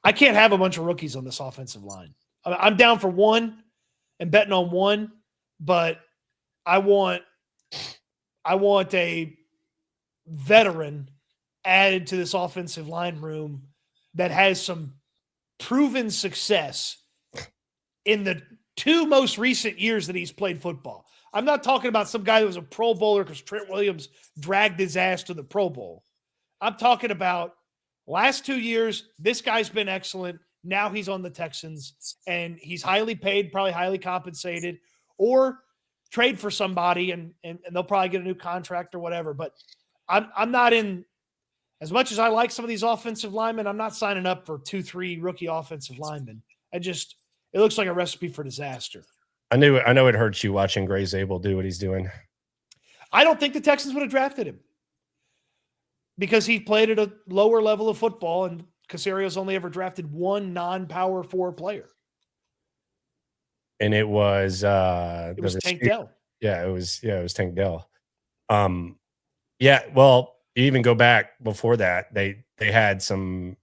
I can't have a bunch of rookies on this offensive line. I'm down for one and betting on one, but I want a veteran added to this offensive line room that has some proven success in the 2 most recent years that he's played football. I'm not talking about some guy that was a Pro Bowler because Trent Williams dragged his ass to the Pro Bowl. I'm talking about last 2 years, this guy's been excellent. Now he's on the Texans, and he's highly paid, probably highly compensated, or trade for somebody, and they'll probably get a new contract or whatever. But I'm not in – as much as I like some of these offensive linemen, I'm not signing up for 2-3 rookie offensive linemen. It looks like a recipe for disaster. I know it hurts you watching Gray Zabel do what he's doing. I don't think the Texans would have drafted him because he played at a lower level of football, and Casario's only ever drafted one non-power 4 player. And it was Tank Dell. Yeah, it was Tank Dell. Yeah, well, you even go back before that, they had some.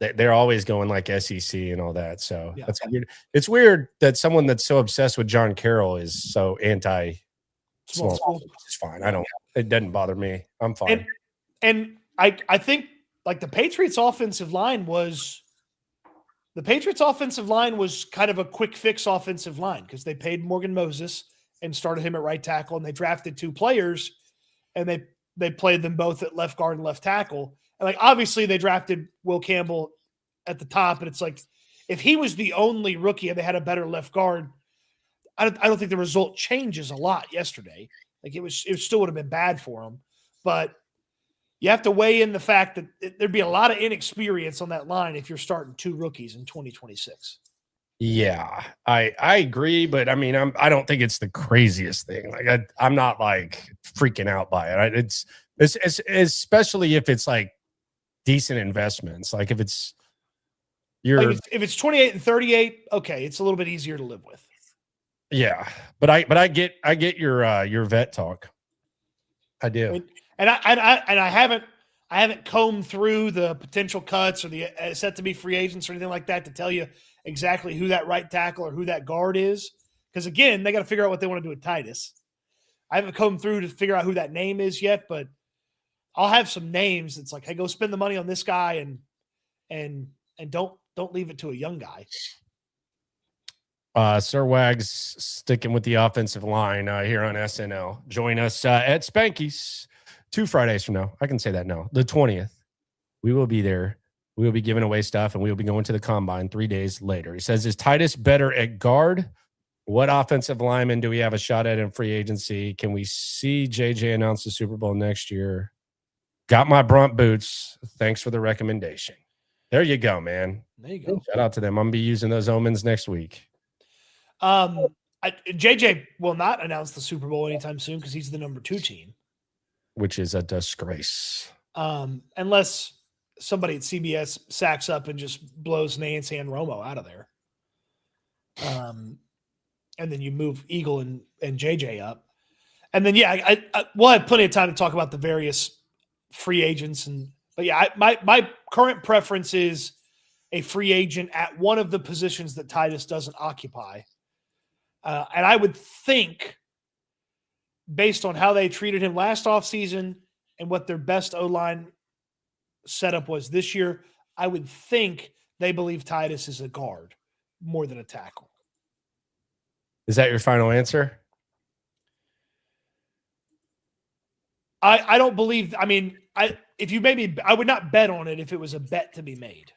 They're always going like SEC and all that. So yeah. That's weird. It's weird that someone that's so obsessed with John Carroll is so anti small school. It's fine. It doesn't bother me. I'm fine. And I think like the Patriots offensive line was kind of a quick fix offensive line because they paid Morgan Moses and started him at right tackle, and they drafted 2 players and they played them both at left guard and left tackle. And like, obviously they drafted Will Campbell at the top, and it's like, if he was the only rookie and they had a better left guard, I don't think the result changes a lot yesterday. Like it still would have been bad for him, but you have to weigh in the fact that there'd be a lot of inexperience on that line if you're starting 2 rookies in 2026. Yeah, I agree, but I mean, I don't think it's the craziest thing. Like I'm not like freaking out by it. It's especially if it's like decent investments. Like if it's if it's 28 and 38, okay, it's a little bit easier to live with. Yeah, but I get your vet talk. I do, and I haven't combed through the potential cuts or the set to be free agents or anything like that to tell you exactly who that right tackle or who that guard is. Because again, they got to figure out what they want to do with Titus. I haven't combed through to figure out who that name is yet, but I'll have some names. It's like, hey, go spend the money on this guy and don't leave it to a young guy. Sir Wags sticking with the offensive line here on SNL. Join us at Spanky's 2 Fridays from now. I can say that now. The 20th. We will be there. We will be giving away stuff, and we will be going to the combine 3 days later. He says, is Titus better at guard? What offensive lineman do we have a shot at in free agency? Can we see JJ announce the Super Bowl next year? Got my Brunt boots. Thanks for the recommendation. There you go, man. There you go. Shout out to them. I'm going to be using those omens next week. JJ will not announce the Super Bowl anytime soon because he's the number 2 team. Which is a disgrace. Unless somebody at CBS sacks up and just blows Nancy and Romo out of there. And then you move Eagle and JJ up. And then, yeah, we'll have plenty of time to talk about the various free agents. But yeah, my current preference is a free agent at one of the positions that Titus doesn't occupy. And I would think, based on how they treated him last offseason and what their best O-line setup was this year, I would think they believe Titus is a guard more than a tackle. Is that your final answer? I don't believe. I mean, if you made me, I would not bet on it if it was a bet to be made.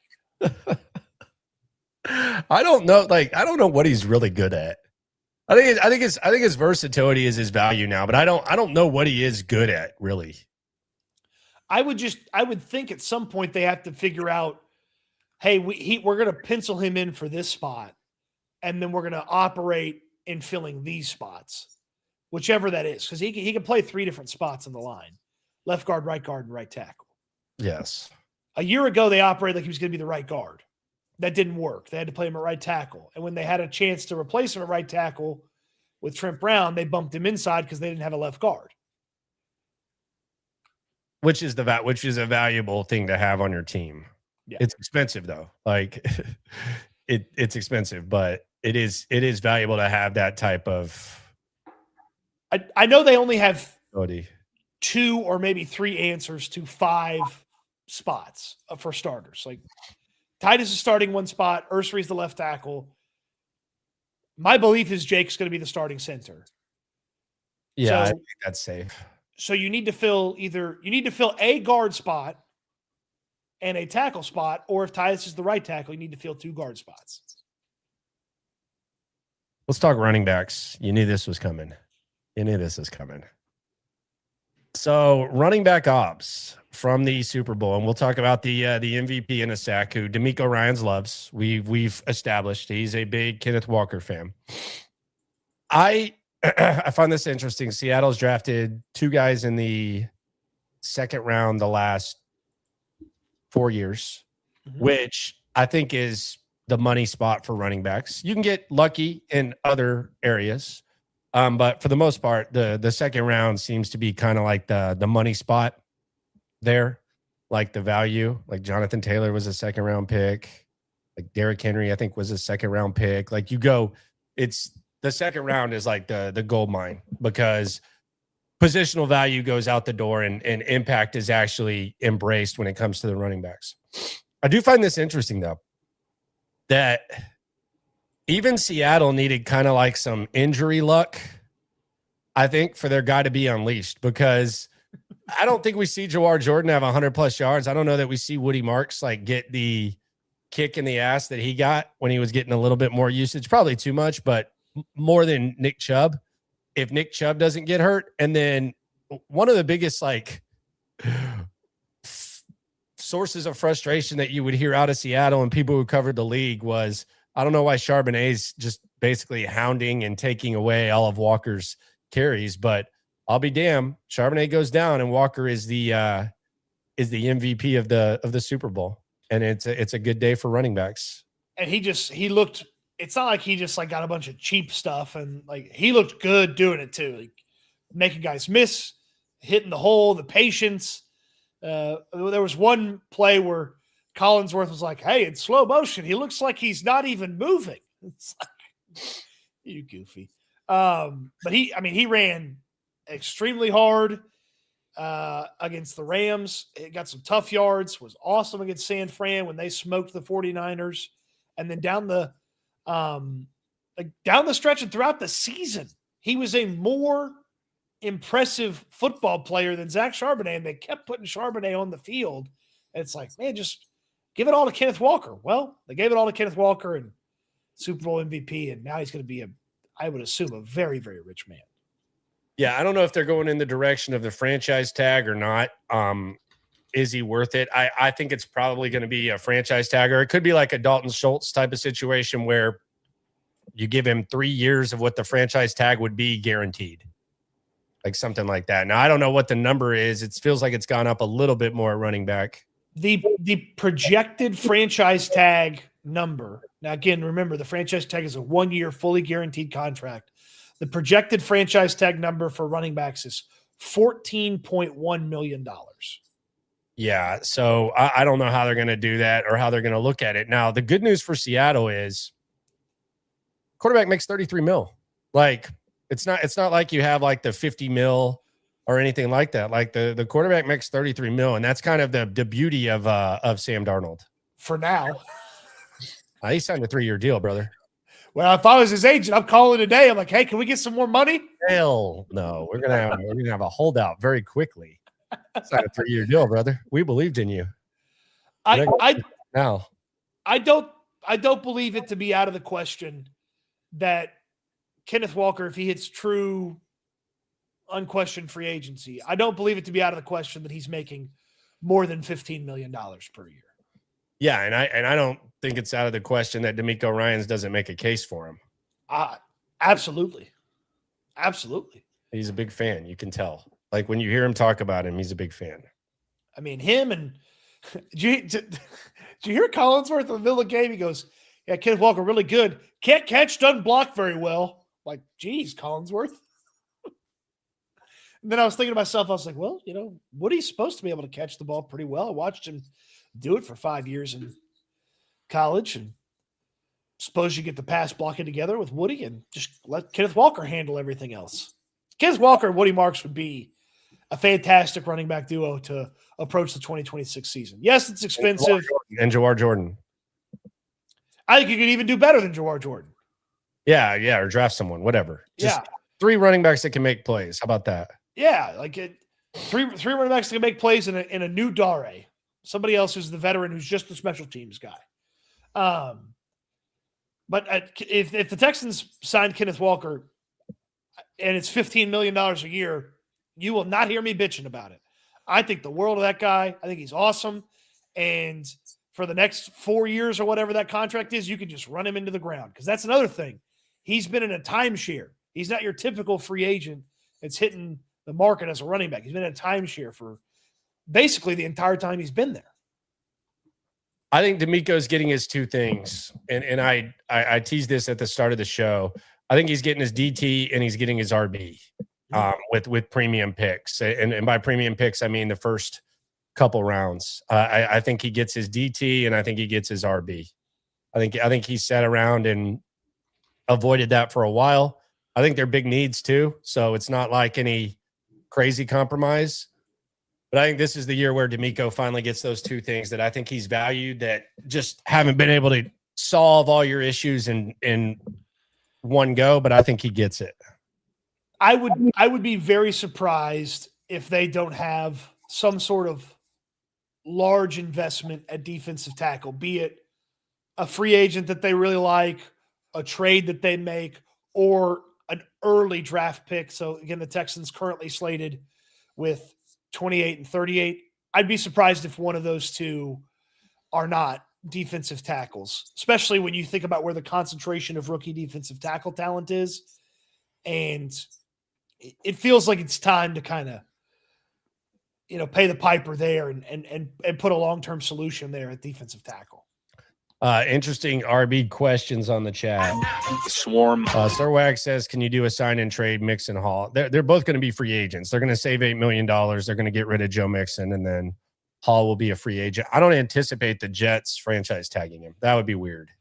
I don't know. Like, I don't know what he's really good at. I think his versatility is his value now, but I don't know what he is good at really. I would think at some point they have to figure out, hey, we're going to pencil him in for this spot, and then we're going to operate in filling these spots, whichever that is, because he can play 3 different spots on the line: left guard, and right tackle. Yes. A year ago, they operated like he was going to be the right guard. That didn't work. They had to play him at right tackle, and when they had a chance to replace him at right tackle with Trent Brown, they bumped him inside because they didn't have a left guard. Which is a valuable thing to have on your team. Yeah. It's expensive though. Like it's expensive, but it is valuable to have that type of. I know they only have ability. 2 or maybe 3 answers to 5 spots for starters. Like Titus is starting 1 spot. Ursery's the left tackle. My belief is Jake's going to be the starting center. Yeah, I think that's safe. So you need to fill a guard spot and a tackle spot, or if Titus is the right tackle, you need to fill 2 guard spots. Let's talk running backs. You knew this was coming. So running back ops from the Super Bowl, and we'll talk about the MVP in a sec, who DeMeco Ryans loves. We've established he's a big Kenneth Walker fan. I find this interesting. Seattle's drafted 2 guys in the 2nd round the last 4 years, which I think is the money spot for running backs. You can get lucky in other areas. But for the most part, the 2nd round seems to be kind of like the money spot there, like the value. Like Jonathan Taylor was a 2nd round pick. Like Derrick Henry, I think, was a 2nd round pick. Like it's the 2nd round is like the gold mine, because positional value goes out the door and impact is actually embraced when it comes to the running backs. I do find this interesting though, that even Seattle needed kind of like some injury luck, I think, for their guy to be unleashed, because I don't think we see Jawar Jordan have 100+ yards. I don't know that we see Woody Marks like get the kick in the ass that he got when he was getting a little bit more usage, probably too much, but more than Nick Chubb. If Nick Chubb doesn't get hurt. And then one of the biggest like sources of frustration that you would hear out of Seattle and people who covered the league was, I don't know why Charbonnet's just basically hounding and taking away all of Walker's carries, but I'll be damned. Charbonnet goes down and Walker is the MVP of the Super Bowl. And it's a good day for running backs. And he looked, it's not like he just like got a bunch of cheap stuff, and like he looked good doing it too. Like making guys miss, hitting the hole, the patience. There was one play where Collinsworth was like, hey, in slow motion, he looks like he's not even moving. It's like, you goofy. But he ran extremely hard against the Rams. He got some tough yards, was awesome against San Fran when they smoked the 49ers. And then down the stretch and throughout the season, he was a more impressive football player than Zach Charbonnet, and they kept putting Charbonnet on the field. And it's like, man, just give it all to Kenneth Walker. Well, they gave it all to Kenneth Walker and Super Bowl MVP, and now he's going to be I would assume, a very, very rich man. Yeah, I don't know if they're going in the direction of the franchise tag or not. Is he worth it? I think it's probably going to be a franchise tag, or it could be like a Dalton Schultz type of situation where you give him 3 years of what the franchise tag would be guaranteed, like something like that. Now, I don't know what the number is. It feels like it's gone up a little bit more at running back. The projected franchise tag number. Now, again, remember, the franchise tag is a 1-year fully guaranteed contract. The projected franchise tag number for running backs is $14.1 million. Yeah, so I don't know how they're going to do that or how they're going to look at it. Now, the good news for Seattle is quarterback makes $33 million. Like, it's not like you have like the $50 million or anything like that. Like the quarterback makes $33 million, and that's kind of the beauty of Sam Darnold. For now. He signed a 3-year deal, brother. Well, if I was his agent, I'm calling today. I'm like, hey, can we get some more money? Hell no. We're gonna have a holdout very quickly. Sign a 3-year deal, brother. We believed in you. I don't don't believe it to be out of the question that Kenneth Walker, if he hits true unquestioned free agency, I don't believe it to be out of the question that he's making more than $15 million per year. Yeah, and I don't think it's out of the question that DeMeco Ryans doesn't make a case for him. Absolutely. Absolutely. He's a big fan. You can tell. Like when you hear him talk about him, he's a big fan. I mean, him and did you hear Collinsworth in the middle of the game? He goes, yeah, Kenneth Walker, really good. Can't catch, doesn't block very well. Like, geez, Collinsworth. And then I was thinking to myself, I was like, well, Woody's supposed to be able to catch the ball pretty well. I watched him do it for 5 years in college, and suppose you get the pass blocking together with Woody and just let Kenneth Walker handle everything else. Kenneth Walker and Woody Marks would be a fantastic running back duo to approach the 2026 season. Yes, it's expensive. And Jawar Jordan. I think you could even do better than Jawar Jordan. Yeah, or draft someone, whatever. Just 3 running backs that can make plays. How about that? Yeah, like three running backs that can make plays in a new Dare. Somebody else who's the veteran who's just the special teams guy. But if the Texans signed Kenneth Walker and it's $15 million a year, you will not hear me bitching about it. I think the world of that guy. I think he's awesome. And for the next 4 years or whatever that contract is, you can just run him into the ground. Because that's another thing. He's been in a timeshare. He's not your typical free agent that's hitting the market as a running back. He's been in a timeshare for basically the entire time he's been there. I think DeMeco's getting his 2 things. And I teased this at the start of the show. I think he's getting his DT and he's getting his RB with premium picks. And by premium picks, I mean the first couple rounds. I think he gets his DT and I think he gets his RB. I think he sat around and avoided that for a while. I think they're big needs too. So it's not like any crazy compromise. But I think this is the year where DeMeco finally gets those 2 things that I think he's valued that just haven't been able to solve all your issues in one go, but I think he gets it. I would be very surprised if they don't have some sort of large investment at defensive tackle, be it a free agent that they really like, a trade that they make, or an early draft pick. So again, the Texans currently slated with 28 and 38. I'd be surprised if one of those 2 are not defensive tackles, especially when you think about where the concentration of rookie defensive tackle talent is. And it feels like it's time to kind of, pay the piper there and put a long-term solution there at defensive tackle. Interesting RB questions on the chat. Swarm. Sirwag says, can you do a sign and trade Mixon Hall? They're both going to be free agents. They're going to save $8 million. They're going to get rid of Joe Mixon, and then Hall will be a free agent. I don't anticipate the Jets franchise tagging him. That would be weird.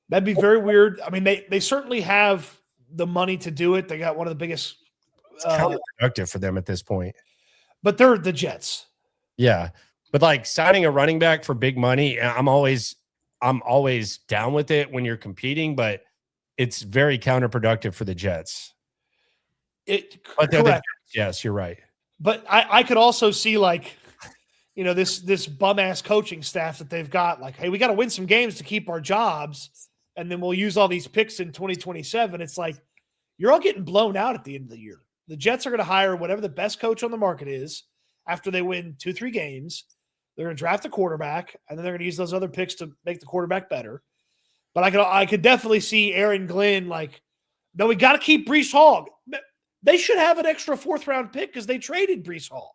That'd be very weird. I mean, they certainly have the money to do it. They got one of the biggest. It's counterproductive for them at this point. But they're the Jets. Yeah. But like signing a running back for big money, I'm always down with it when you're competing, but it's very counterproductive for the Jets. Correct. Yes, you're right. But I could also see this bum ass coaching staff that they've got. Like, hey, we got to win some games to keep our jobs, and then we'll use all these picks in 2027. It's like you're all getting blown out at the end of the year. The Jets are going to hire whatever the best coach on the market is after they win 2-3 games. They're going to draft a quarterback, and then they're going to use those other picks to make the quarterback better. But I could definitely see Aaron Glenn no, we got to keep Breece Hall. They should have an extra 4th-round pick because they traded Breece Hall.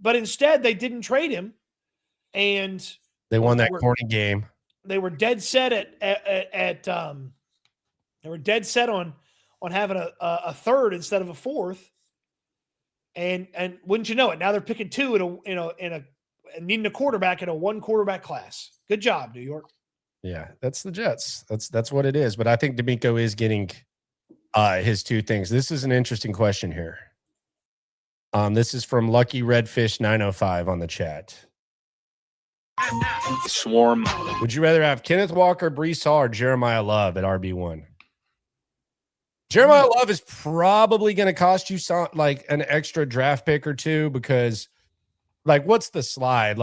But instead, they didn't trade him, and they won that corny game. They were dead set on having a 3rd instead of a 4th. And wouldn't you know it? Now they're picking 2 and needing a quarterback in a 1-quarterback class. Good job, New York. Yeah, that's the Jets. That's what it is. But I think DeMeco is getting his 2 things. This is an interesting question here. This is from Lucky Redfish 905 on the chat. Swarm. Would you rather have Kenneth Walker, Breece Hall, or Jeremiah Love at RB1? Jeremiah Love is probably going to cost you an extra draft pick or 2 because, what's the slide?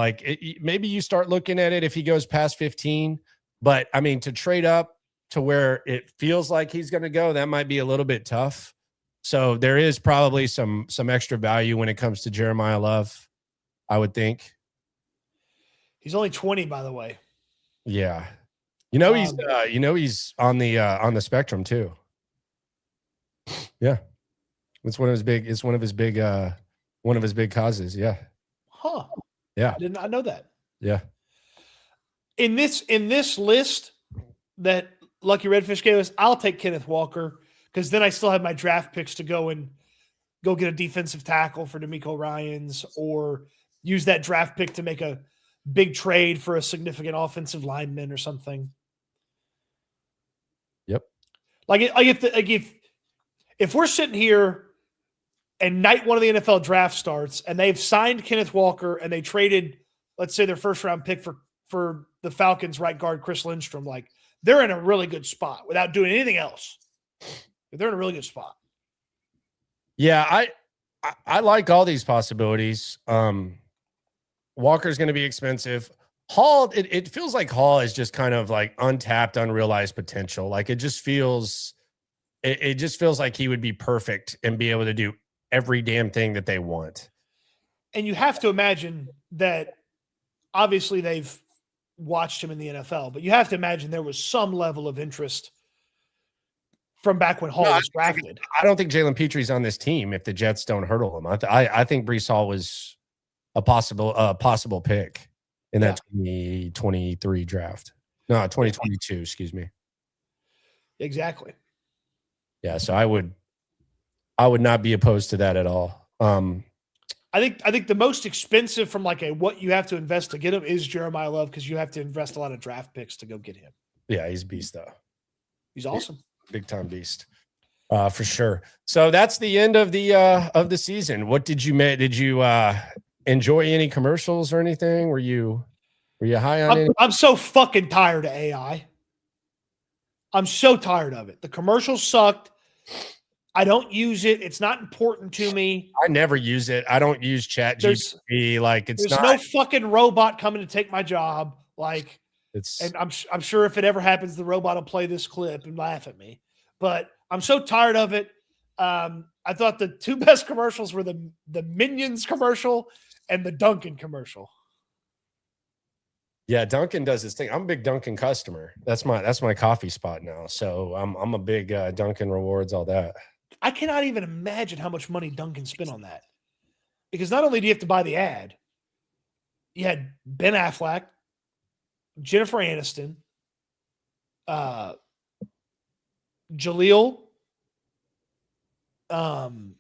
Maybe you start looking at it if he goes past 15. But I mean, to trade up to where it feels like he's going to go, that might be a little bit tough. So there is probably some extra value when it comes to Jeremiah Love, I would think. He's only 20, by the way. Yeah. He's on the spectrum too. Yeah. It's one of his big causes. Yeah. Huh. Yeah. I did not know that. Yeah. In this list that Lucky Redfish gave us, I'll take Kenneth Walker because then I still have my draft picks to go get a defensive tackle for DeMeco Ryans or use that draft pick to make a big trade for a significant offensive lineman or something. Yep. If we're sitting here and night one of the NFL draft starts and they've signed Kenneth Walker and they traded, let's say, their first round pick for the Falcons right guard Chris Lindstrom, like they're in a really good spot without doing anything else. They're in a really good spot. Yeah, I like all these possibilities. Walker's going to be expensive. Hall, it feels like Hall is just kind of like untapped, unrealized potential. Like it just feels like he would be perfect and be able to do every damn thing that they want. And you have to imagine that obviously they've watched him in the NFL, but you have to imagine there was some level of interest from back when Hall was drafted. I don't think Jalen Petry's on this team if the Jets don't hurdle him. I think Breece Hall was a possible pick in that 2023 draft. No, 2022, excuse me. Exactly. Yeah, so I would not be opposed to that at all. I think the most expensive from like what you have to invest to get him is Jeremiah Love because you have to invest a lot of draft picks to go get him. Yeah, he's a beast though. He's awesome. Big time beast. For sure. So that's the end of the season. What did you make? Did you enjoy any commercials or anything? Were you high on it? I'm so fucking tired of AI. I'm so tired of it. The commercials sucked. I don't use it. It's not important to me. I never use it. I don't use ChatGPT. Like there's no fucking robot coming to take my job. Like and I'm sure if it ever happens, the robot will play this clip and laugh at me. But I'm so tired of it. I thought the two best commercials were the Minions commercial and the Dunkin' commercial. Yeah, Dunkin' does this thing. I'm a big Dunkin' customer. That's my coffee spot now. So I'm a big Dunkin' rewards, all that. I cannot even imagine how much money Dunkin' spent on that. Because not only do you have to buy the ad, you had Ben Affleck, Jennifer Aniston, Jaleel, the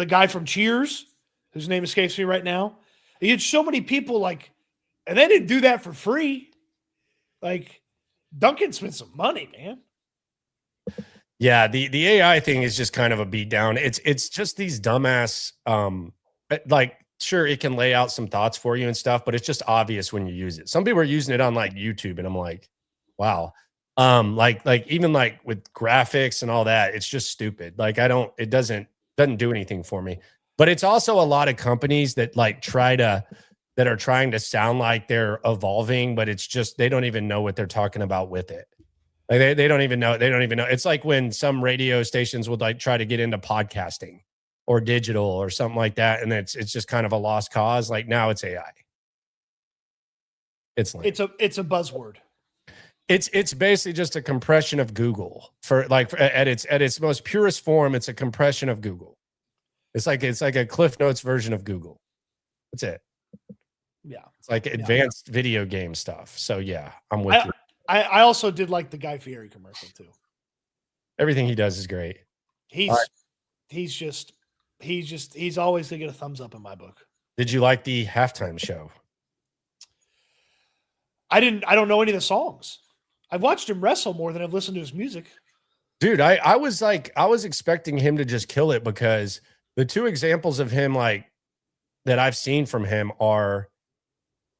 guy from Cheers, whose name escapes me right now. You had so many people like, and they didn't do that for free. Like, Dunkin' spent some money, man. Yeah, the AI thing is just kind of a beat down. It's just these dumbass like sure it can lay out some thoughts for you and stuff, but it's just obvious when you use it. Some people are using it on like YouTube and I'm like, wow. Like even like with graphics and all that, it's just stupid. Like it doesn't do anything for me. But it's also a lot of companies that like that are trying to sound like they're evolving, but it's just they don't even know what they're talking about with it. Like they don't even know. They don't even know. It's like when some radio stations would like try to get into podcasting or digital or something like that, and it's just kind of a lost cause. Like now it's AI. It's lame. It's a buzzword. It's basically just a compression of Google at its most purest form. It's a compression of Google. It's like a Cliff Notes version of Google. That's it. Yeah, it's like advanced video game stuff. So yeah, I'm with you. I also did like the Guy Fieri commercial too. Everything he does is great. He's always gonna get a thumbs up in my book. Did you like the halftime show? I don't know any of the songs. I've watched him wrestle more than I've listened to his music. Dude, I was expecting him to just kill it because the two examples of him like that I've seen from him are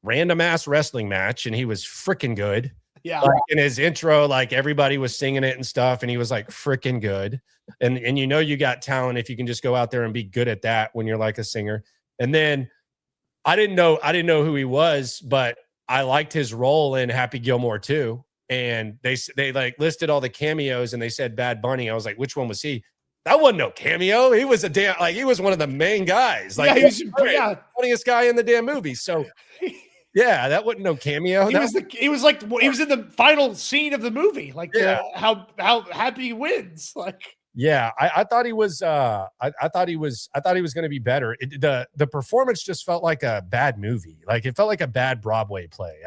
random ass wrestling match, and he was freaking good. Yeah. Like in his intro, like everybody was singing it and stuff, and he was like freaking good. And you got talent if you can just go out there and be good at that when you're like a singer. And then I didn't know who he was, but I liked his role in Happy Gilmore too. And they like listed all the cameos and they said Bad Bunny. I was like, which one was he? That wasn't no cameo. He was he was one of the main guys. Like he was the funniest guy in the damn movie. So yeah, that wasn't no cameo. He was in the final scene of the movie. Like how Happy he wins. Like I thought he was I thought he was going to be better. The performance just felt like a bad movie. Like it felt like a bad Broadway play.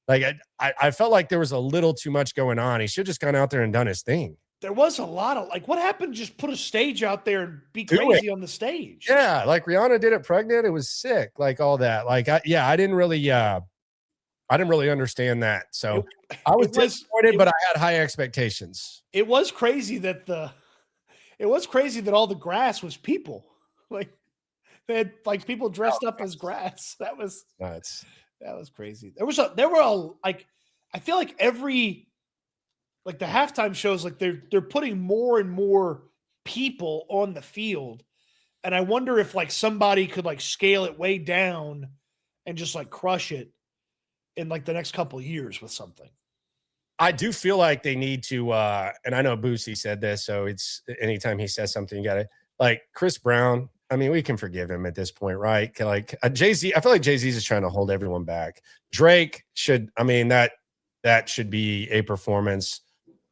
I felt like there was a little too much going on. He should have just gone out there and done his thing. There was a lot of what happened? Just put a stage out there and be crazy on the stage. Yeah, like Rihanna did it pregnant. It was sick. Like all that. Like I didn't really understand that. So I was disappointed, but I had high expectations. It was crazy that all the grass was people. Like they had people dressed up as grass. That was nuts. That was crazy. I feel like every the halftime shows, they're putting more and more people on the field. And I wonder if somebody could scale it way down and just crush it in the next couple of years with something. I do feel like they need to, and I know Boosie said this, so it's anytime he says something, you got to Chris Brown. I mean, we can forgive him at this point, right? Jay-Z, I feel like Jay-Z's just trying to hold everyone back. Drake should, that should be a performance.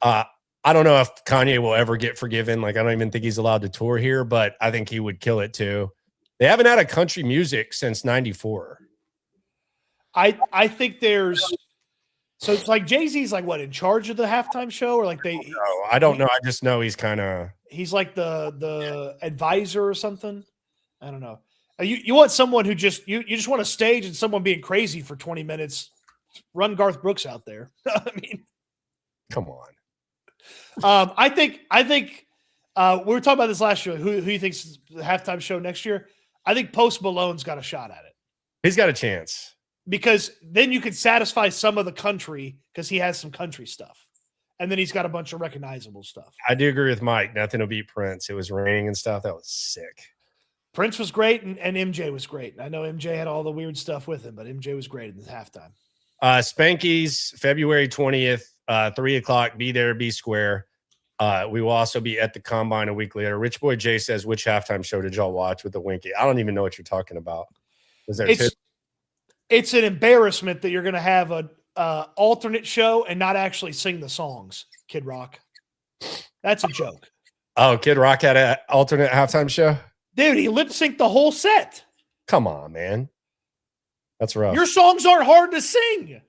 I don't know if Kanye will ever get forgiven. I don't even think he's allowed to tour here, but I think he would kill it too. They haven't had a country music since '94. I think there's, so it's Jay-Z's in charge of the halftime show, or I don't know. I just know he's kind of, he's the advisor or something. I don't know. You want someone who you just want a stage and someone being crazy for 20 minutes. Run Garth Brooks out there. I mean, come on. I think we were talking about this last year. Who you think's the halftime show next year? I think Post Malone's got a shot at it. He's got a chance. Because then you could satisfy some of the country because he has some country stuff. And then he's got a bunch of recognizable stuff. I do agree with Mike. Nothing will beat Prince. It was raining and stuff. That was sick. Prince was great and MJ was great. I know MJ had all the weird stuff with him, but MJ was great in the halftime. Spanky's February 20th, 3:00. Be there, be square. We will also be at the Combine a week later. Rich Boy Jay says, which halftime show did y'all watch with the Winky? I don't even know what you're talking about. Was there It's an embarrassment that you're going to have a alternate show and not actually sing the songs, Kid Rock. That's a joke. Oh, Kid Rock had an alternate halftime show? Dude, he lip synced the whole set. Come on, man. That's rough. Your songs aren't hard to sing.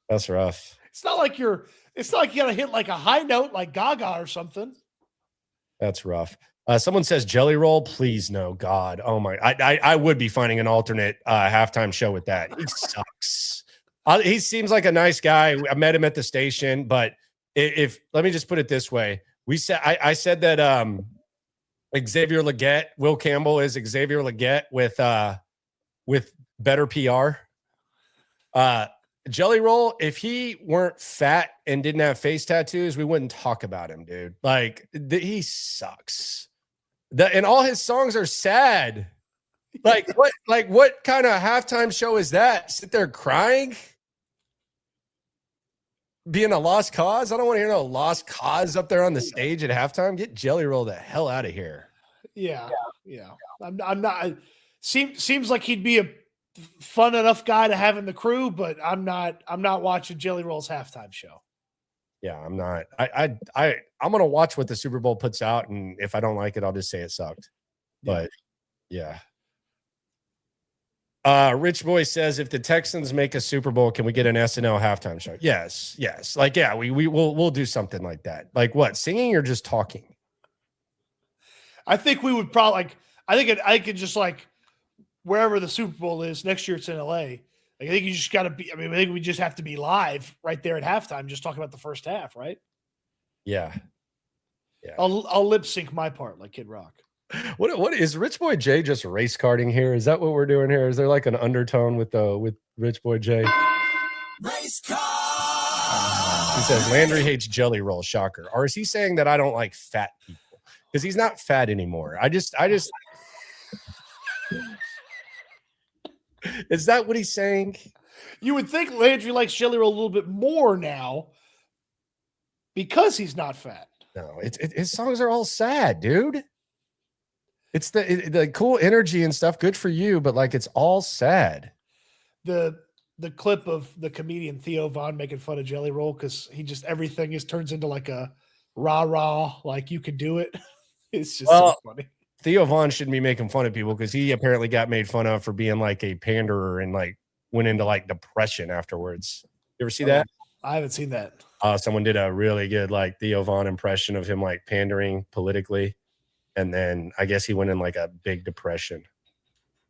That's rough. It's not like you got to hit a high note like Gaga or something. That's rough. Someone says Jelly Roll. Please, no, God. Oh my, I would be finding an alternate halftime show with that. He sucks. He seems like a nice guy. I met him at the station, but if let me just put it this way. I said that Xavier Legette, Will Campbell is Xavier Legette with better PR. Jelly Roll, if he weren't fat and didn't have face tattoos, we wouldn't talk about him, dude. He sucks. And all his songs are sad. What kind of halftime show is that? Sit there crying? Being a lost cause? I don't want to hear no lost cause up there on the stage at halftime. Get Jelly Roll the hell out of here. Yeah. I'm not. Seems like he'd be a fun enough guy to have in the crew, but I'm not watching Jelly Roll's halftime show. Yeah, I'm not. I'm gonna watch what the Super Bowl puts out, and if I don't like it, I'll just say it sucked. But yeah. Rich Boy says, if the Texans make a Super Bowl, can we get an SNL halftime show? Yes. We'll do something like that. Like what? Singing or just talking? I think we would probably I could just wherever the Super Bowl is next year, it's in LA. I think you just got to be. I think we just have to be live right there at halftime, just talking about the first half, right? Yeah. I'll lip sync my part like Kid Rock. What is Rich Boy J just race carding here? Is that what we're doing here? Is there an undertone with Rich Boy J? Race car. He says Landry hates Jelly Roll. Shocker. Or is he saying that I don't like fat people? Because he's not fat anymore. I just. Is that what he's saying? You would think Landry likes Jelly Roll a little bit more now because he's not fat. No, his songs are all sad, dude. It's the cool energy and stuff. Good for you, but like it's all sad. The clip of the comedian Theo Von making fun of Jelly Roll because he just everything turns into like a rah, like you can do it. It's just so funny. Theo Von shouldn't be making fun of people because he apparently got made fun of for being like a panderer and like went into like depression afterwards. You ever see that? I haven't seen that. Someone did a really good like Theo Von impression of him like pandering politically. And then I guess he went in like a big depression.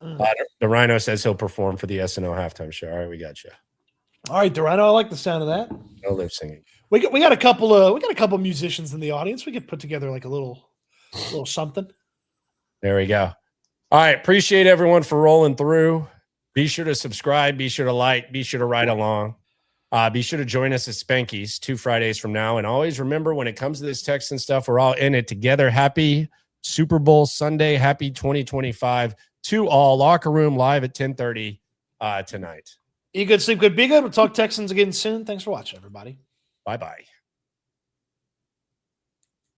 The Rhino says he'll perform for the SNL halftime show. All right, we got you. All right, Rhino, I like the sound of that. No lip singing. We got a couple musicians in the audience. We could put together like a little something. There we go. All right. Appreciate everyone for rolling through. Be sure to subscribe. Be sure to like. Be sure to ride along. Be sure to join us at Spanky's 2 Fridays from now. And always remember, when it comes to this Texan stuff, we're all in it together. Happy Super Bowl Sunday. Happy 2025 to all. Locker Room live at 10:30 tonight. Eat good, sleep good, be good. We'll talk Texans again soon. Thanks for watching, everybody. Bye-bye.